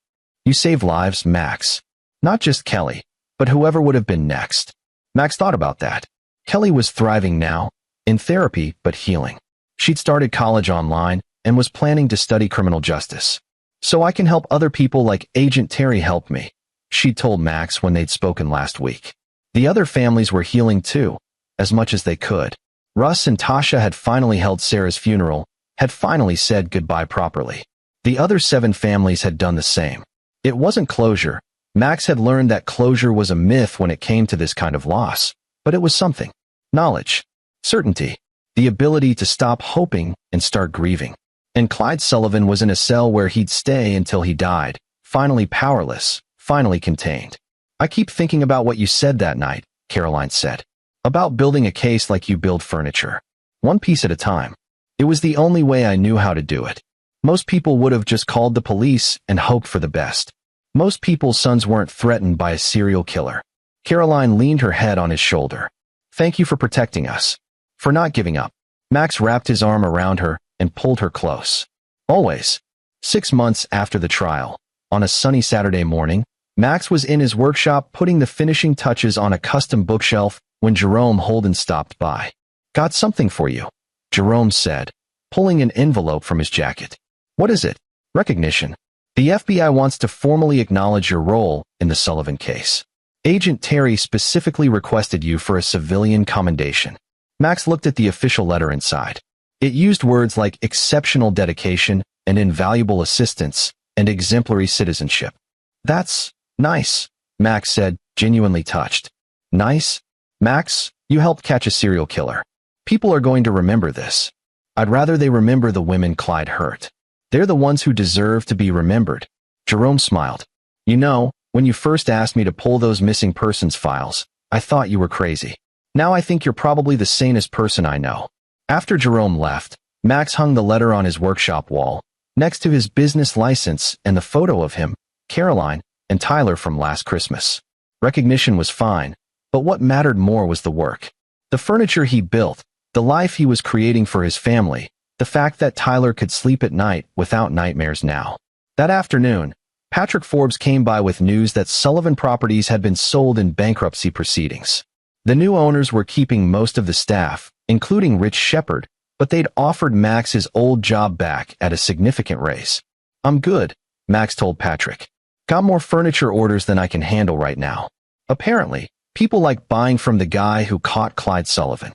"You saved lives, Max. Not just Kelly, but whoever would have been next." Max thought about that. Kelly was thriving now, in therapy but healing. She'd started college online and was planning to study criminal justice. "So I can help other people like Agent Terry helped me," she'd told Max when they'd spoken last week. The other families were healing too, as much as they could. Russ and Tasha had finally held Sarah's funeral, had finally said goodbye properly. The other 7 families had done the same. It wasn't closure. Max had learned that closure was a myth when it came to this kind of loss, but it was something. Knowledge. Certainty. The ability to stop hoping and start grieving. And Clyde Sullivan was in a cell where he'd stay until he died, finally powerless, finally contained. "I keep thinking about what you said that night," Caroline said. About building a case like you build furniture. One piece at a time. It was the only way I knew how to do it. Most people would have just called the police and hoped for the best. Most people's sons weren't threatened by a serial killer. Caroline leaned her head on his shoulder. Thank you for protecting us. For not giving up. Max wrapped his arm around her and pulled her close. Always. 6 months after the trial, on a sunny Saturday morning, Max was in his workshop putting the finishing touches on a custom bookshelf when Jerome Holden stopped by. Got something for you, Jerome said, pulling an envelope from his jacket. What is it? Recognition. The FBI wants to formally acknowledge your role in the Sullivan case. Agent Terry specifically requested you for a civilian commendation. Max looked at the official letter inside. It used words like exceptional dedication and invaluable assistance and exemplary citizenship. That's nice, Max said, genuinely touched. Nice? Max, you helped catch a serial killer. People are going to remember this. I'd rather they remember the women Clyde hurt. They're the ones who deserve to be remembered. Jerome smiled. You know, when you first asked me to pull those missing persons files, I thought you were crazy. Now I think you're probably the sanest person I know. After Jerome left, Max hung the letter on his workshop wall, next to his business license and the photo of him, Caroline, and Tyler from last Christmas. Recognition was fine, but what mattered more was the work. The furniture he built, the life he was creating for his family, the fact that Tyler could sleep at night without nightmares now. That afternoon, Patrick Forbes came by with news that Sullivan Properties had been sold in bankruptcy proceedings. The new owners were keeping most of the staff, including Rich Shepard, but they'd offered Max his old job back at a significant raise. I'm good, Max told Patrick. Got more furniture orders than I can handle right now. Apparently, people like buying from the guy who caught Clyde Sullivan.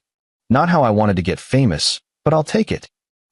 Not how I wanted to get famous, but I'll take it.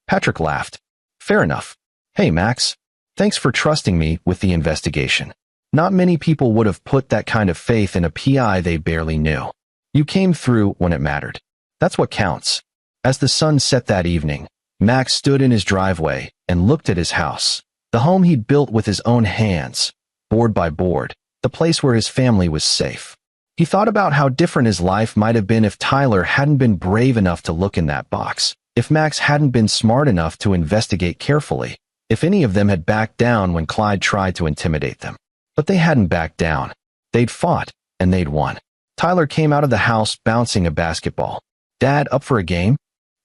Patrick laughed. Fair enough. Hey, Max. Thanks for trusting me with the investigation. Not many people would have put that kind of faith in a PI they barely knew. You came through when it mattered. That's what counts. As the sun set that evening, Max stood in his driveway and looked at his house, the home he'd built with his own hands, board by board, the place where his family was safe. He thought about how different his life might have been if Tyler hadn't been brave enough to look in that box, if Max hadn't been smart enough to investigate carefully, if any of them had backed down when Clyde tried to intimidate them. But they hadn't backed down. They'd fought, and they'd won. Tyler came out of the house bouncing a basketball. Dad, up for a game?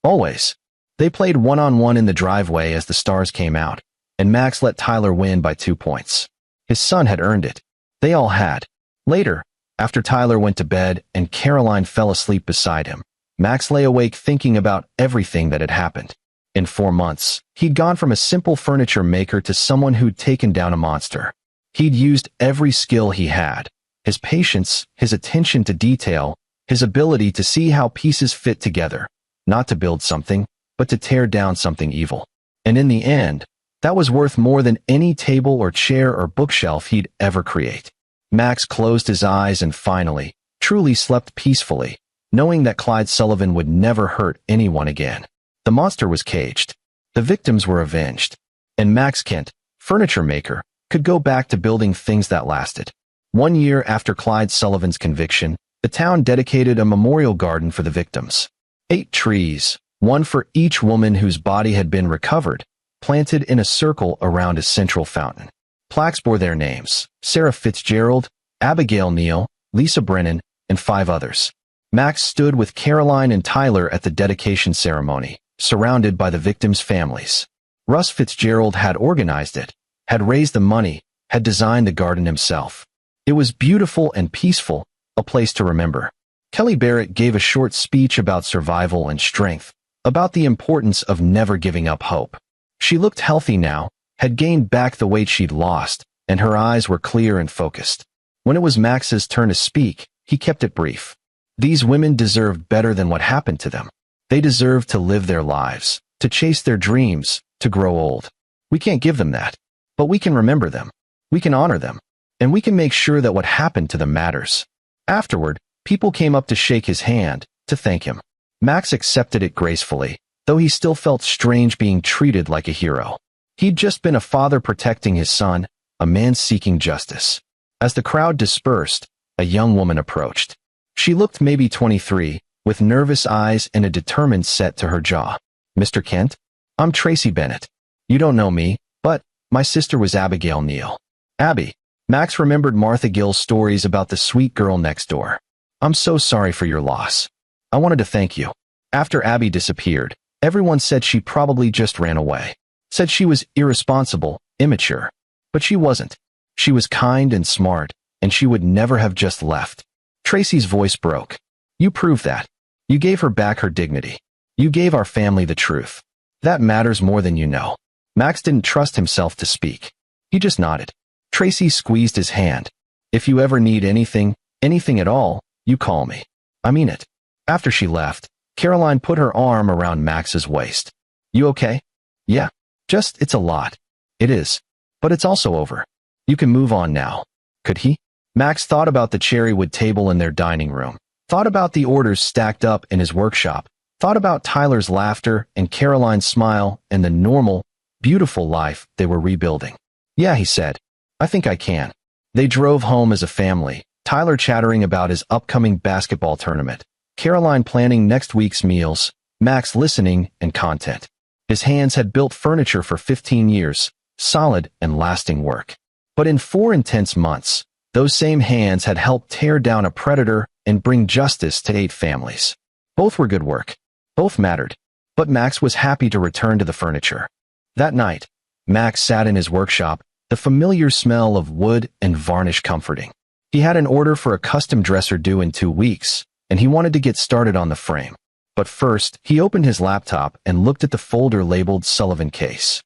Always. They played one-on-one in the driveway as the stars came out, and Max let Tyler win by 2 points. His son had earned it. They all had. Later, after Tyler went to bed and Caroline fell asleep beside him, Max lay awake thinking about everything that had happened. In 4 months, he'd gone from a simple furniture maker to someone who'd taken down a monster. He'd used every skill he had. His patience, his attention to detail, his ability to see how pieces fit together, not to build something, but to tear down something evil. And in the end, that was worth more than any table or chair or bookshelf he'd ever create. Max closed his eyes and finally, truly slept peacefully, knowing that Clyde Sullivan would never hurt anyone again. The monster was caged. The victims were avenged. And Max Kent, furniture maker, could go back to building things that lasted. 1 year after Clyde Sullivan's conviction, the town dedicated a memorial garden for the victims. 8 trees, one for each woman whose body had been recovered, planted in a circle around a central fountain. Plaques bore their names: Sarah Fitzgerald, Abigail Neal, Lisa Brennan, and 5 others. Max stood with Caroline and Tyler at the dedication ceremony, surrounded by the victims' families. Russ Fitzgerald had organized it, had raised the money, had designed the garden himself. It was beautiful and peaceful, a place to remember. Kelly Barrett gave a short speech about survival and strength, about the importance of never giving up hope. She looked healthy now, had gained back the weight she'd lost, and her eyes were clear and focused. When it was Max's turn to speak, he kept it brief. These women deserved better than what happened to them. They deserved to live their lives, to chase their dreams, to grow old. We can't give them that, but we can remember them. We can honor them. And we can make sure that what happened to them matters. Afterward, people came up to shake his hand, to thank him. Max accepted it gracefully, though he still felt strange being treated like a hero. He'd just been a father protecting his son, a man seeking justice. As the crowd dispersed, a young woman approached. She looked maybe 23, with nervous eyes and a determined set to her jaw. "Mr. Kent? I'm Tracy Bennett. You don't know me, but my sister was Abigail Neal." "Abby." Max remembered Martha Gill's stories about the sweet girl next door. "I'm so sorry for your loss. I wanted to thank you." After Abby disappeared, everyone said she probably just ran away. Said she was irresponsible, immature. But she wasn't. She was kind and smart, and she would never have just left. Tracy's voice broke. "You proved that. You gave her back her dignity. You gave our family the truth. That matters more than you know." Max didn't trust himself to speak. He just nodded. Tracy squeezed his hand. "If you ever need anything, anything at all, you call me. I mean it." After she left, Caroline put her arm around Max's waist. "You okay?" "Yeah. It's a lot." "It is. But it's also over. You can move on now." Could he? Max thought about the cherrywood table in their dining room, thought about the orders stacked up in his workshop, thought about Tyler's laughter and Caroline's smile and the normal, beautiful life they were rebuilding. "Yeah," he said. "I think I can." They drove home as a family, Tyler chattering about his upcoming basketball tournament, Caroline planning next week's meals, Max listening and content. His hands had built furniture for 15 years, solid and lasting work. But in 4 intense months, those same hands had helped tear down a predator and bring justice to 8 families. Both were good work. Both mattered. But Max was happy to return to the furniture. That night, Max sat in his workshop, the familiar smell of wood and varnish comforting. He had an order for a custom dresser due in 2 weeks, and he wanted to get started on the frame. But first, he opened his laptop and looked at the folder labeled Sullivan Case.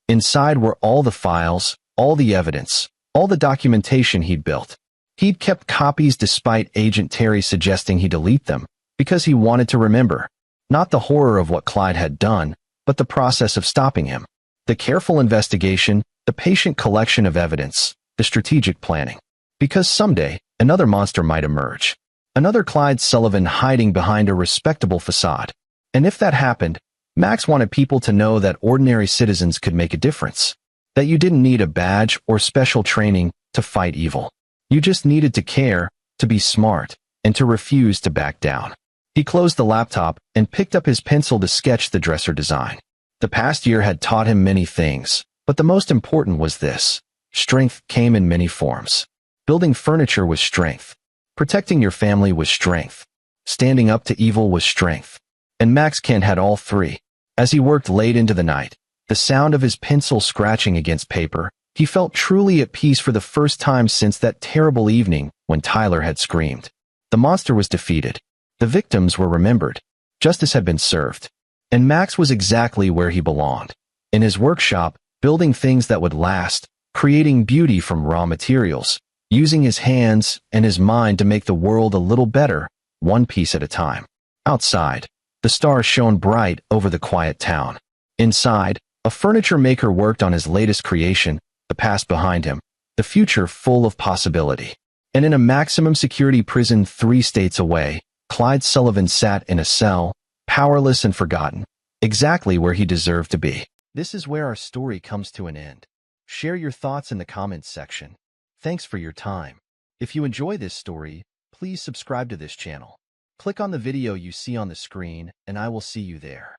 Inside were all the files, all the evidence, all the documentation he'd built. He'd kept copies despite Agent Terry suggesting he delete them, because he wanted to remember. Not the horror of what Clyde had done, but the process of stopping him. The careful investigation, the patient collection of evidence, the strategic planning. Because someday, another monster might emerge. Another Clyde Sullivan hiding behind a respectable facade. And if that happened, Max wanted people to know that ordinary citizens could make a difference. That you didn't need a badge or special training to fight evil. You just needed to care, to be smart, and to refuse to back down. He closed the laptop and picked up his pencil to sketch the dresser design. The past year had taught him many things, but the most important was this. Strength came in many forms. Building furniture was strength. Protecting your family was strength. Standing up to evil was strength. And Max Kent had all 3. As he worked late into the night, the sound of his pencil scratching against paper, he felt truly at peace for the first time since that terrible evening when Tyler had screamed. The monster was defeated. The victims were remembered. Justice had been served. And Max was exactly where he belonged. In his workshop, building things that would last, creating beauty from raw materials, using his hands and his mind to make the world a little better, one piece at a time. Outside, the stars shone bright over the quiet town. Inside, a furniture maker worked on his latest creation, the past behind him, the future full of possibility. And in a maximum security prison 3 states away, Clyde Sullivan sat in a cell, powerless and forgotten, exactly where he deserved to be. This is where our story comes to an end. Share your thoughts in the comments section. Thanks for your time. If you enjoy this story, please subscribe to this channel. Click on the video you see on the screen, and I will see you there.